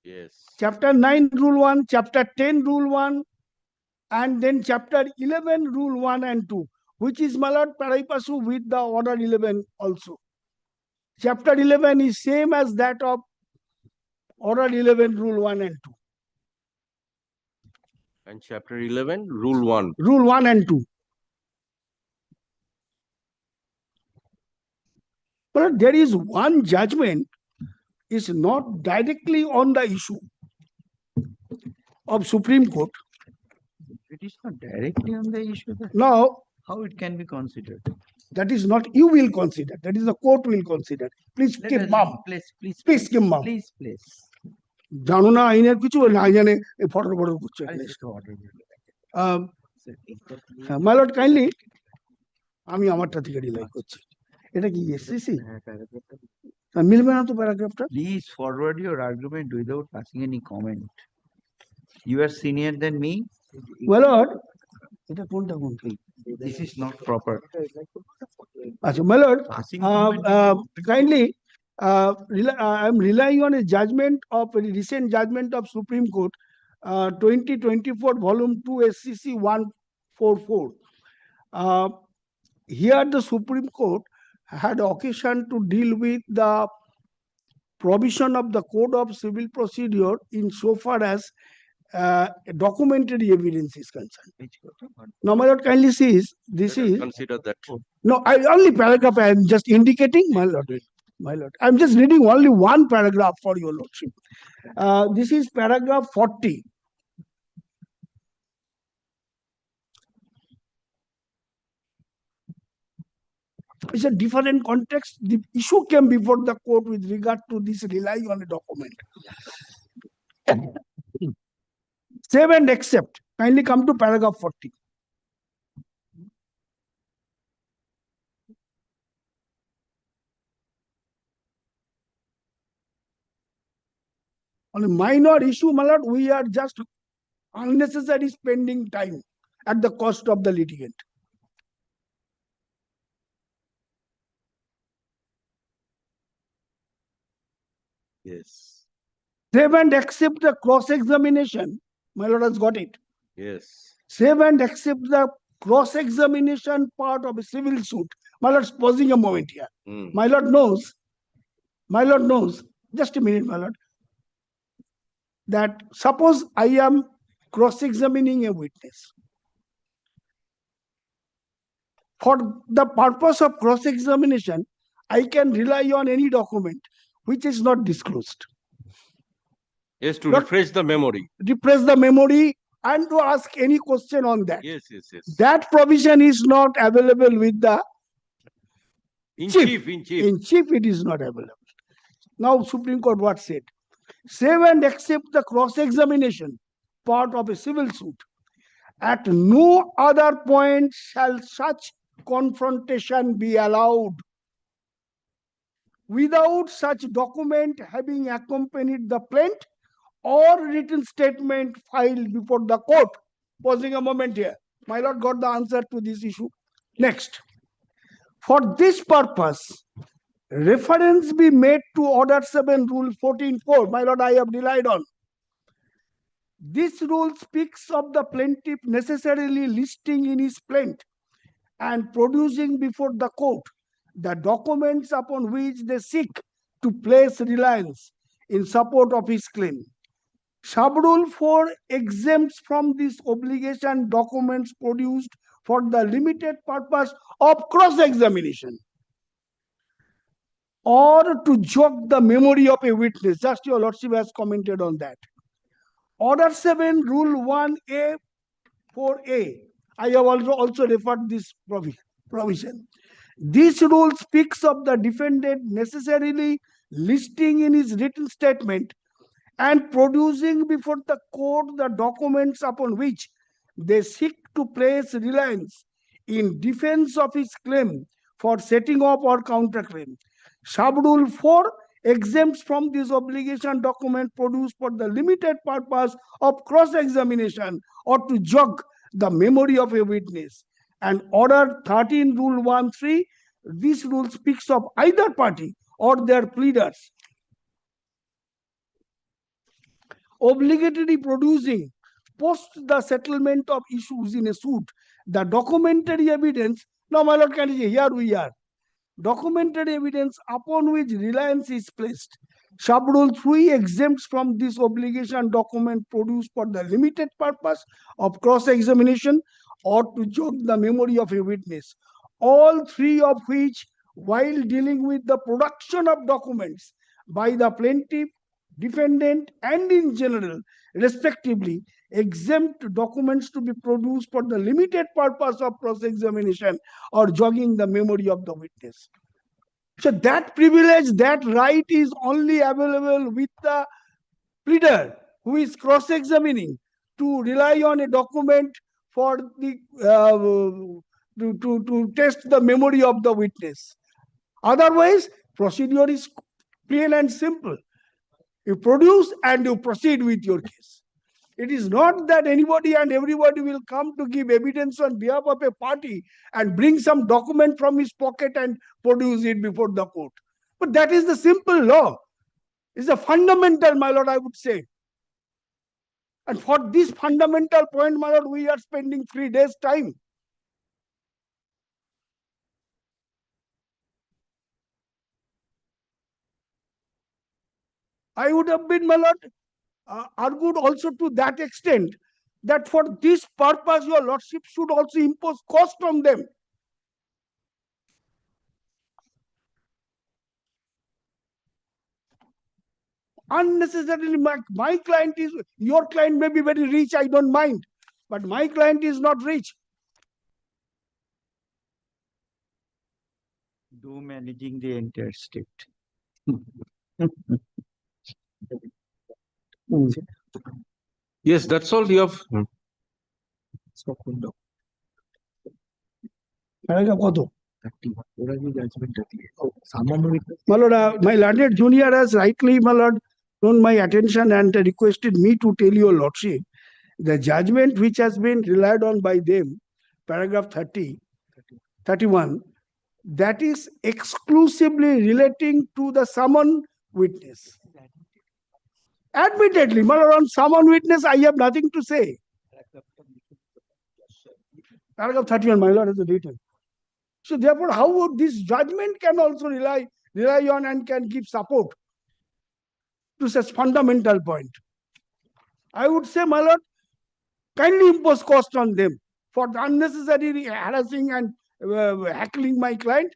Yes. Chapter 9, Rule 1. Chapter 10, Rule 1. And then Chapter 11, Rule 1 and 2, which is, my lord, pari-passu with the Order 11 also. Chapter 11 is same as that of Order 11, Rule 1 and 2. And chapter 11, Rule 1. Rule 1 and 2. But there is one judgment is not directly on the issue of Supreme Court. It is not directly on the issue. Now, how it can be considered? That is not you will consider. That is the court will consider. Please Let keep us- mum. Please keep mum. Please. জানো না আইনের কিছু না জানে এই photo photo করছে my lord kindly আমি আমারটা থেকে রিলাই করছি এটা কি এসসিসি মিলবে না তো প্যারাগ্রাফটা Please forward your argument without passing any comment. You are senior than me. My lord এটা কোনটা কোনটা This is not proper. আচ্ছা my lord Passing kindly I am relying on a judgment of a recent judgment of Supreme Court 2024 volume 2 SCC 144. Here the Supreme Court had occasion to deal with the provision of the Code of Civil Procedure in so far as documentary evidence is concerned. Now, my lord, kindly sees this Let us is consider that. no. Only paragraph I am just indicating, my lord. My lord, I'm just reading only one paragraph for your lordship. This is paragraph 40. It's a different context. The issue came before the court with regard to this relying on a document. Save and accept. Kindly come to paragraph 40. On a minor issue, my lord, we are just unnecessary spending time at the cost of the litigant. Yes. Save and accept the cross-examination. My lord has got it. Yes. Save and accept the cross-examination part of a civil suit. My lord, pausing a moment here. My lord knows, just a minute, my lord, that suppose I am cross-examining a witness. For the purpose of cross-examination, I can rely on any document which is not disclosed. Yes, to refresh the memory. Refresh the memory and to ask any question on that. Yes, yes, yes. That provision is not available with the chief. In chief. In chief, it is not available. Now, Supreme Court what said? Save and accept the cross-examination part of a civil suit. At no other point shall such confrontation be allowed without such document having accompanied the plaint or written statement filed before the court. Pausing a moment here. My lord got the answer to this issue. Next. For this purpose, reference be made to Order 7, Rule 14.4. My lord, I have relied on. This rule speaks of the plaintiff necessarily listing in his plaint and producing before the court the documents upon which they seek to place reliance in support of his claim. Sub-rule 4 exempts from this obligation documents produced for the limited purpose of cross-examination or to jog the memory of a witness. Just your lordship has commented on that. Order 7, Rule 1A, 4A. I have also referred this provision. This rule speaks of the defendant necessarily listing in his written statement and producing before the court the documents upon which they seek to place reliance in defense of his claim for setting up or counterclaim. Sub-rule 4 exempts from this obligation document produced for the limited purpose of cross-examination or to jog the memory of a witness. And Order 13, Rule 1.3, this rule speaks of either party or their pleaders obligatory producing post the settlement of issues in a suit the documentary evidence. Now, my lord, can you say, here we are. Documentary evidence upon which reliance is placed. Sub-rule 3 exempts from this obligation document produced for the limited purpose of cross-examination or to jog the memory of a witness. All three of which, while dealing with the production of documents by the plaintiff, defendant, and in general, respectively, exempt documents to be produced for the limited purpose of cross-examination or jogging the memory of the witness. So that privilege, that right is only available with the pleader who is cross-examining to rely on a document for the to test the memory of the witness. Otherwise, procedure is plain and simple. You produce and you proceed with your case. It is not that anybody and everybody will come to give evidence on behalf of a party and bring some document from his pocket and produce it before the court. But that is the simple law. It's a fundamental, my lord, I would say. And for this fundamental point, my lord, we are spending 3 days' time. I would have been, my lord, argued also to that extent that for this purpose, your lordship should also impose cost on them. Unnecessarily, my client is, your client may be very rich, I don't mind, but my client is not rich. Do managing the entire state. Yes, that's all you have. Paragraph কত? My lord, my learned junior has rightly, my lord, drawn my attention and requested me to tell your lordship the judgment which has been relied on by them, paragraph 30, 31, that is exclusively relating to the summoned witness. Admittedly, my lord, on summoned witness, I have nothing to say. Paragraph 31, my lord, has written. So therefore, how would this judgment can also rely on and can give support to such fundamental point? I would say, my lord, kindly impose cost on them for the unnecessary harassing and heckling my client.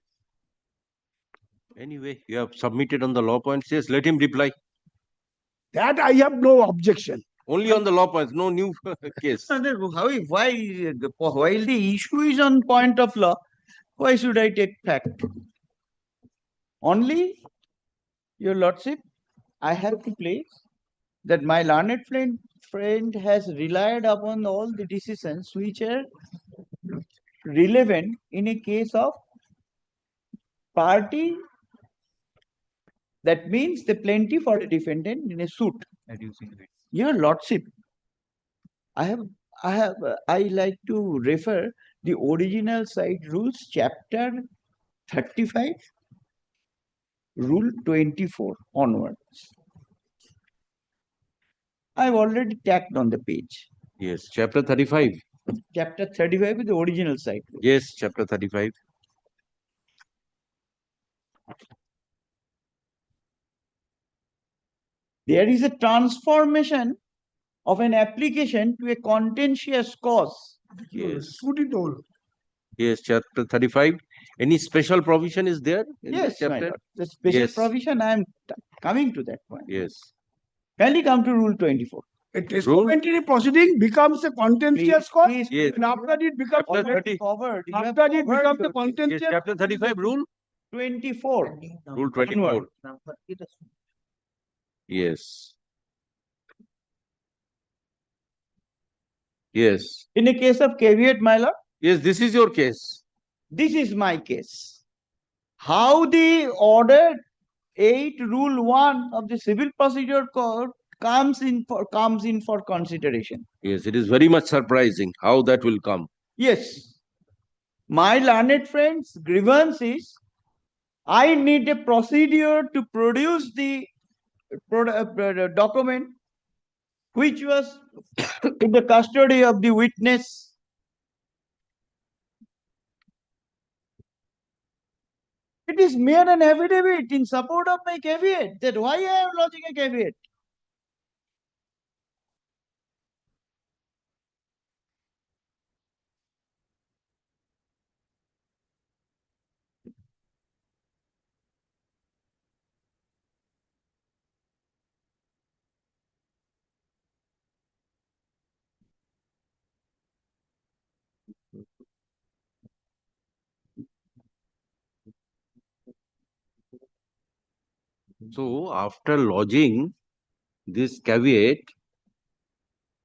Anyway, you have submitted on the law points. Yes, let him reply. That I have no objection. Only on the law points, no new case. While the issue is on point of law, why should I take fact? Only, your lordship, I have to place that my learned friend has relied upon all the decisions which are relevant in a case of party. That means the plaintiff or the defendant in a suit. Your lordship, I like to refer the original side rules, chapter 35, rule 24 onwards. I've already tagged on the page. Yes, chapter 35. Chapter 35 is the original side. Yes, chapter 35. There is a transformation of an application to a contentious cause. Yes. Put it all. Yes, chapter 35. Any special provision is there in Yes, this my chapter? lord. The special Yes. provision, I am coming to that point. Yes. Kindly come to rule 24. A testamentary proceeding becomes a contentious cause, Yes. and after it becomes Chapter 30. after it becomes a contentious. Yes, chapter 35, rule? 24. Rule 24. Yes. Yes. In a case of caveat, my lord, Yes, this is your case. this is my case. How the order 8 rule 1 of the civil procedure code comes in for consideration. Yes, it is very much surprising how that will come. Yes. My learned friend's grievance is, I need a procedure to produce the document which was in the custody of the witness. It is mere an affidavit in support of my caveat. That why I am lodging a caveat. So, after lodging this caveat,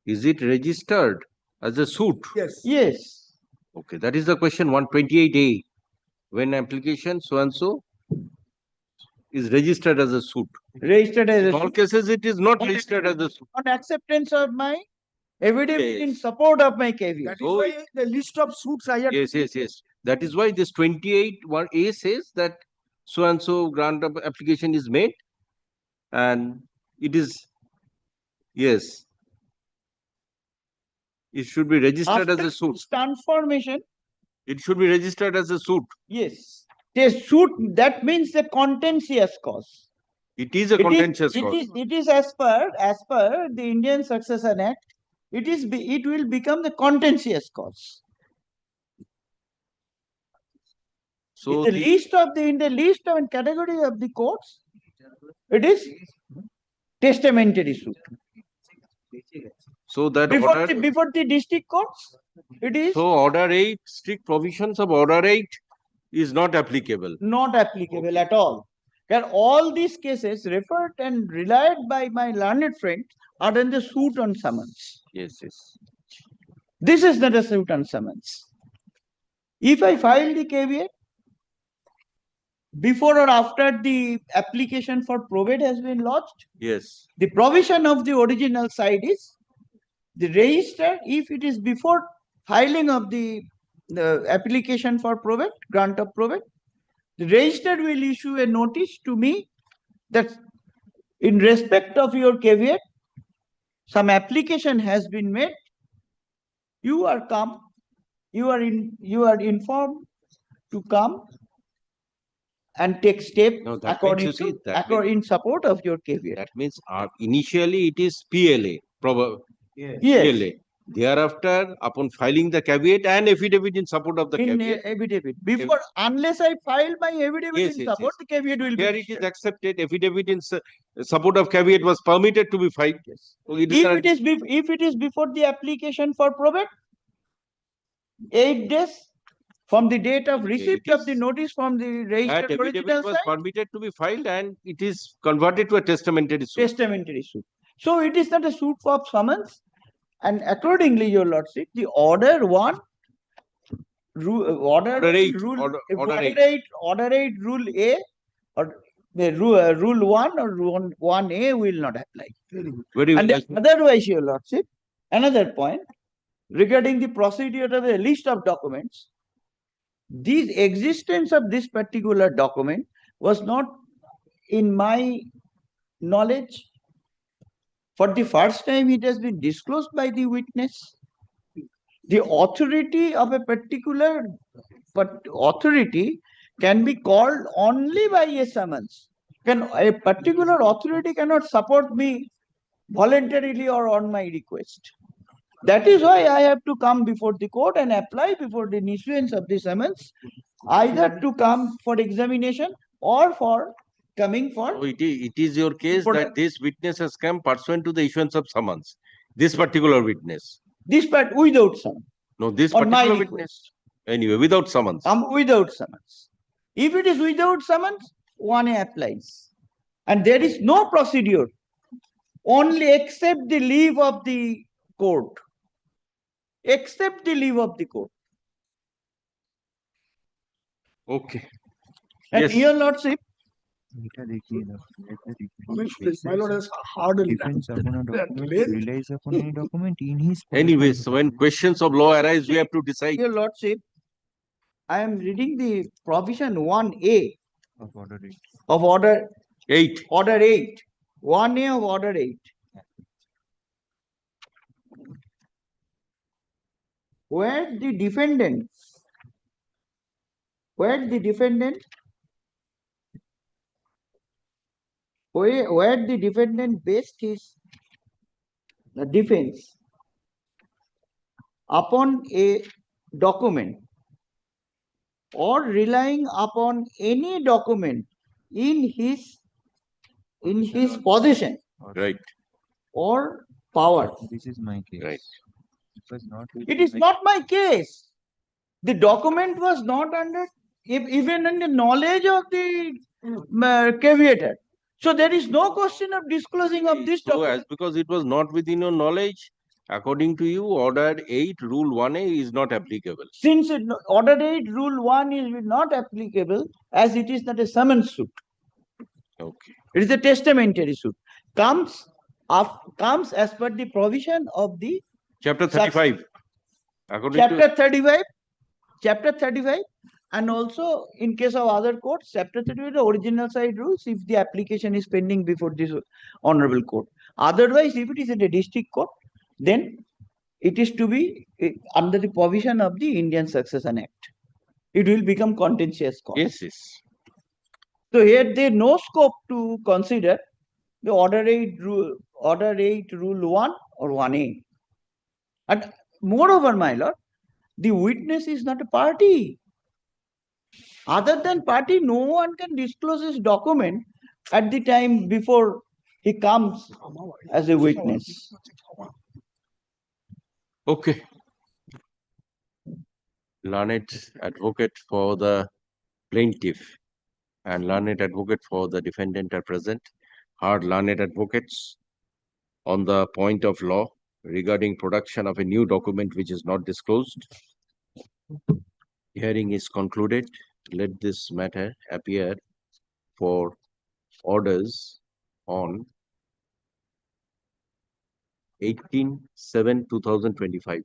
is it registered as a suit? Yes. Yes. Okay, that is the question 128A. When application so-and-so is registered as a suit. Registered as In a all suit. cases, it is not registered as a suit. On acceptance of my evidence in Yes. support of my caveat. That is why the list of suits I have. Yes, yes, yes. That is why this 28(1)A says that so-and-so grant of application is made and it is, yes, it should be registered as After a suit. transformation, It should be registered as a suit. yes. The suit, that means the contentious cause. It is a contentious cause. It is as per the Indian Succession Act, it will become the contentious cause. So in the list of category of the courts, it is testamentary suit. So that Before the district courts, it is. So order 8, strict provisions of order 8 is not applicable. Not applicable at all. And all these cases referred and relied by my learned friend are in the suit on summons. Yes, yes. This is not a suit on summons. If I file the caveat before or after the application for probate has been lodged, Yes. the provision of the original side is the register, if it is before filing of the application for probate, grant of probate, the register will issue a notice to me that in respect of your caveat, some application has been made. You are informed to come and take step No, that according means, you see, to in support of your caveat. That means initially it is PLA, Yes. PLA. Thereafter, upon filing the caveat and affidavit in support of the In caveat, affidavit. Before, unless I file my affidavit Yes, in yes, support, the caveat will here be it is accepted. Affidavit in support of caveat was permitted to be filed. So it is If not- if it is before the application for probate, 8 days from the date of receipt of the notice from the that registered affidavit original was side, permitted to be filed and it is converted to a testamentary suit. testamentary suit. So it is not a suit for summons, and accordingly, your lordship, the order 1, order 8, rule, order 8. order 8, rule A, or the rule 1 or rule 1A will not apply. Very And well. otherwise, your lordship, another point regarding the procedure of a list of documents, the existence of this particular document was not in my knowledge. For the first time, it has been disclosed by the witness. The authority of a particular authority can be called only by a summons. A particular authority cannot support me voluntarily or on my request. That is why I have to come before the court and apply before the issuance of the summons, either to come for examination or for coming for. So it is your case that this witness has come pursuant to the issuance of summons. This particular witness. This part without summons. No, this On my particular request. witness. Anyway, without summons. Without summons. If it is without summons, 1A applies. And there is no procedure, only except the leave of the court. Except the leave of the court. Okay. And Yes. your lordship, My lord has hardly. Relies upon any document in his. Anyways, when questions of law arise, we have to decide. your lordship, I am reading the provision 1A Of order 8. of order 8. Order 8. 1A of order 8. Where the defendant based his defense upon a document or relying upon any document in his possession Right. or power. This is my case. Right. It is not my case. The document was not under even in the knowledge of the caveator. So there is no question of disclosing of this So document. as because it was not within your knowledge, according to you, order 8, rule 1A is not applicable. Since order 8, rule 1 is not applicable, as it is not a summons suit. Okay. It is a testamentary suit. Comes as per the provision of the Chapter 35. According chapter 35, and also in case of other courts, chapter 35, the original side rules if the application is pending before this honorable court. Otherwise, if it is in a district court, then it is to be under the provision of the Indian Succession Act. It will become contentious cause. Yes, yes. So here there is no scope to consider the order 8 rule 1 or 1A. And moreover, my lord, the witness is not a party. Other than party, no one can disclose his document at the time before he comes as a witness. Okay. Learned advocate for the plaintiff and learned advocate for the defendant are present. Heard learned advocates on the point of law regarding production of a new document which is not disclosed. Hearing is concluded. Let this matter appear for orders on 18/7/2025.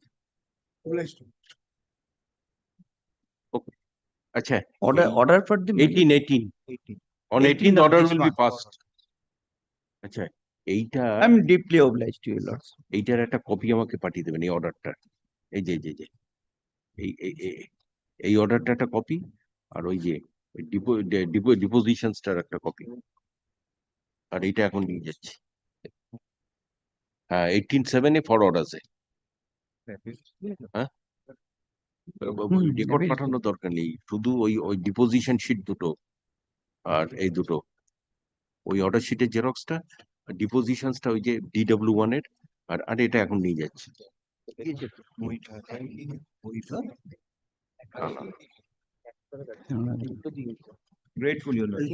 Okay. Acha. Order for the 18. On 18th 18th of order this will be month. passed. আচ্ছা এইটা I'm deeply obliged to you, Lord. এইটার একটা copy আমাকে পাঠিয়ে দেবেন এই অর্ডারটা এই যে এই অর্ডারটা একটা কপি আর ওই যে ডিপোজিশনসটার একটা কপি আর এইটা এখন নিয়ে যাচ্ছি হ্যাঁ 18/7 ফর অর্ডারসে হ্যাঁ রেকর্ড পাঠানোর দরকার নেই শুধু ওই ডিপোজিশন শিট দুটো আর এই দুটো ওই অর্ডার শিটের জেরক্সটা ডিপোজিশনসটা ওই যে DW1 এর আর এটা এখন নিয়ে যাচ্ছি Grateful, your Lord.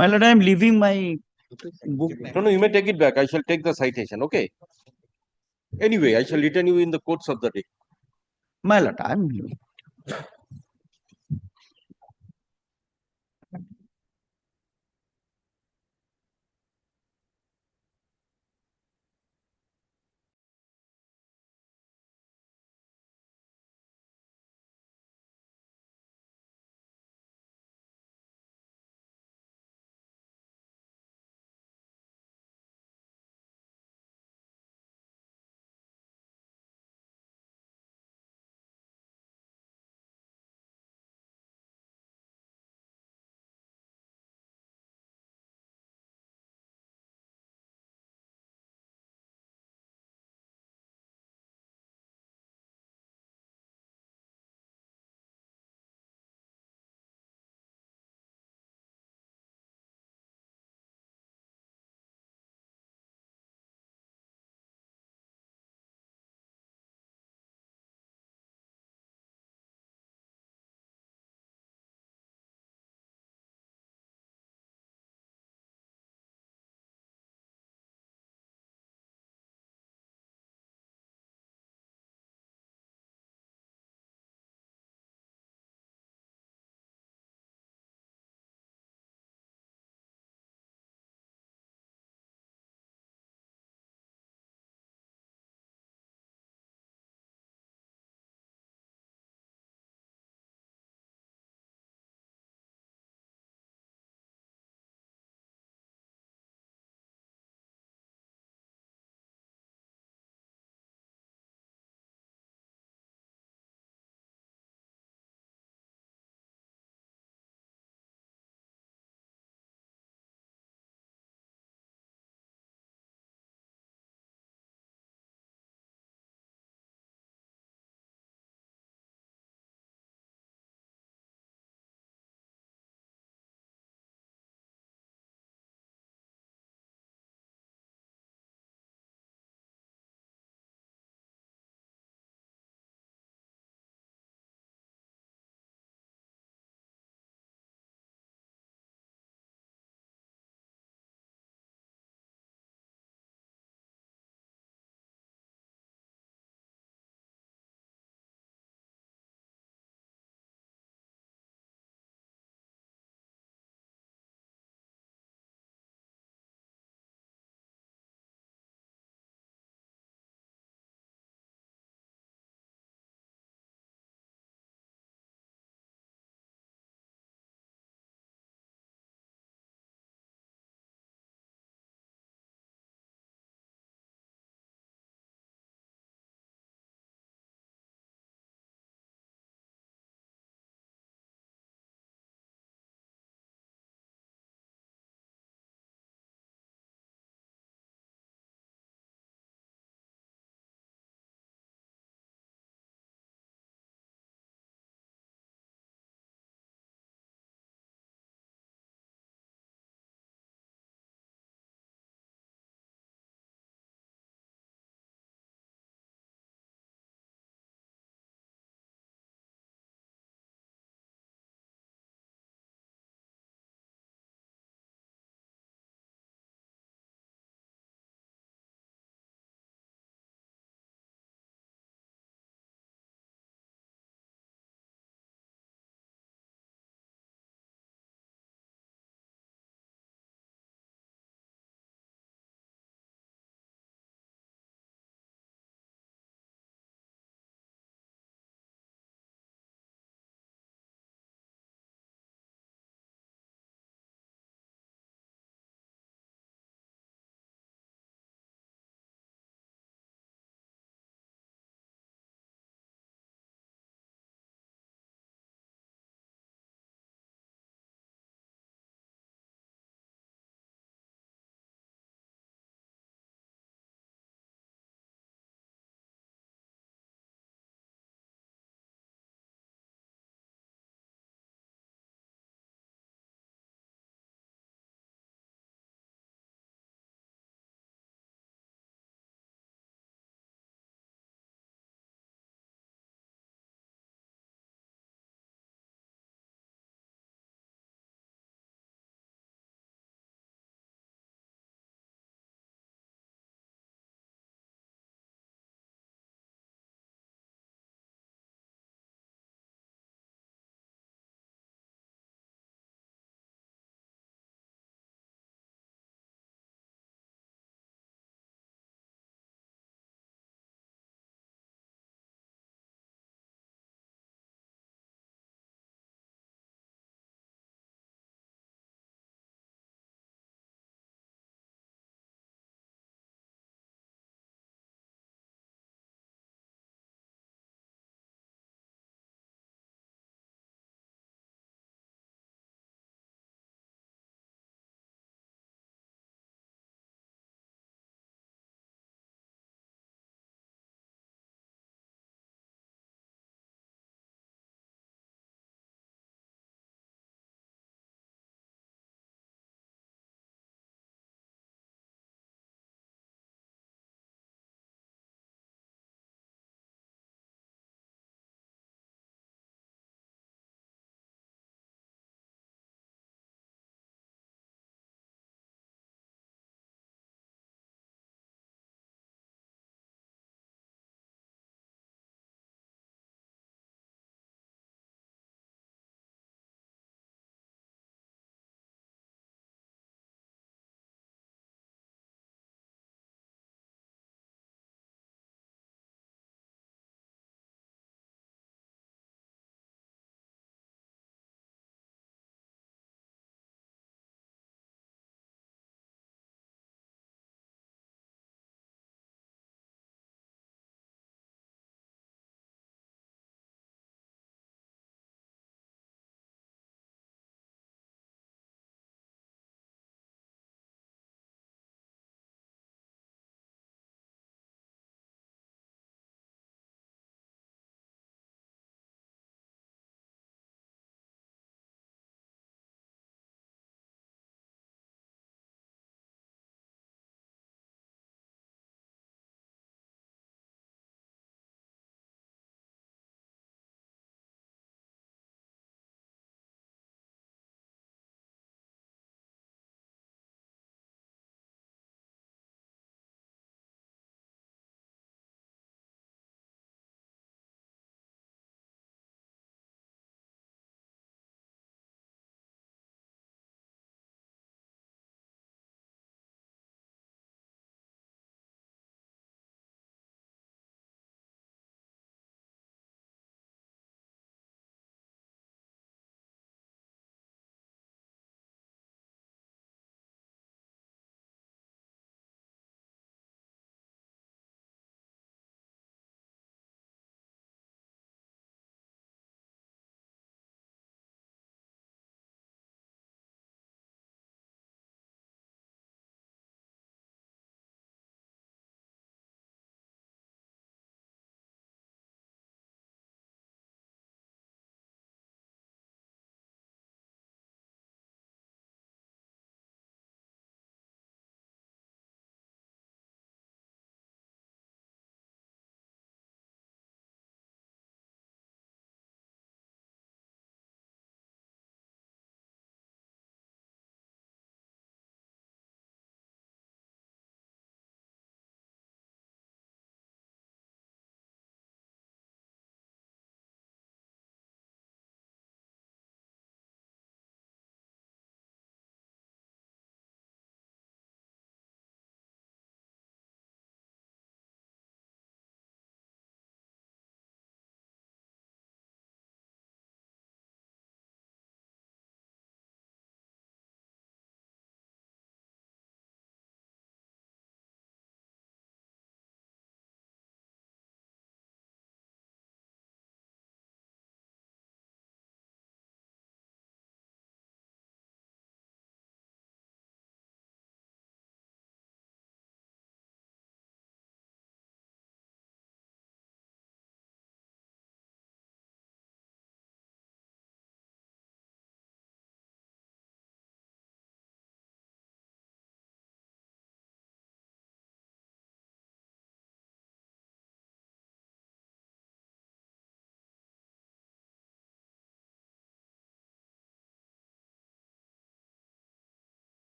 My Lord, I am leaving my book. No, you may take it back. I shall take the citation, okay? Anyway, I shall return you in the course of the day. My Lord, I am leaving.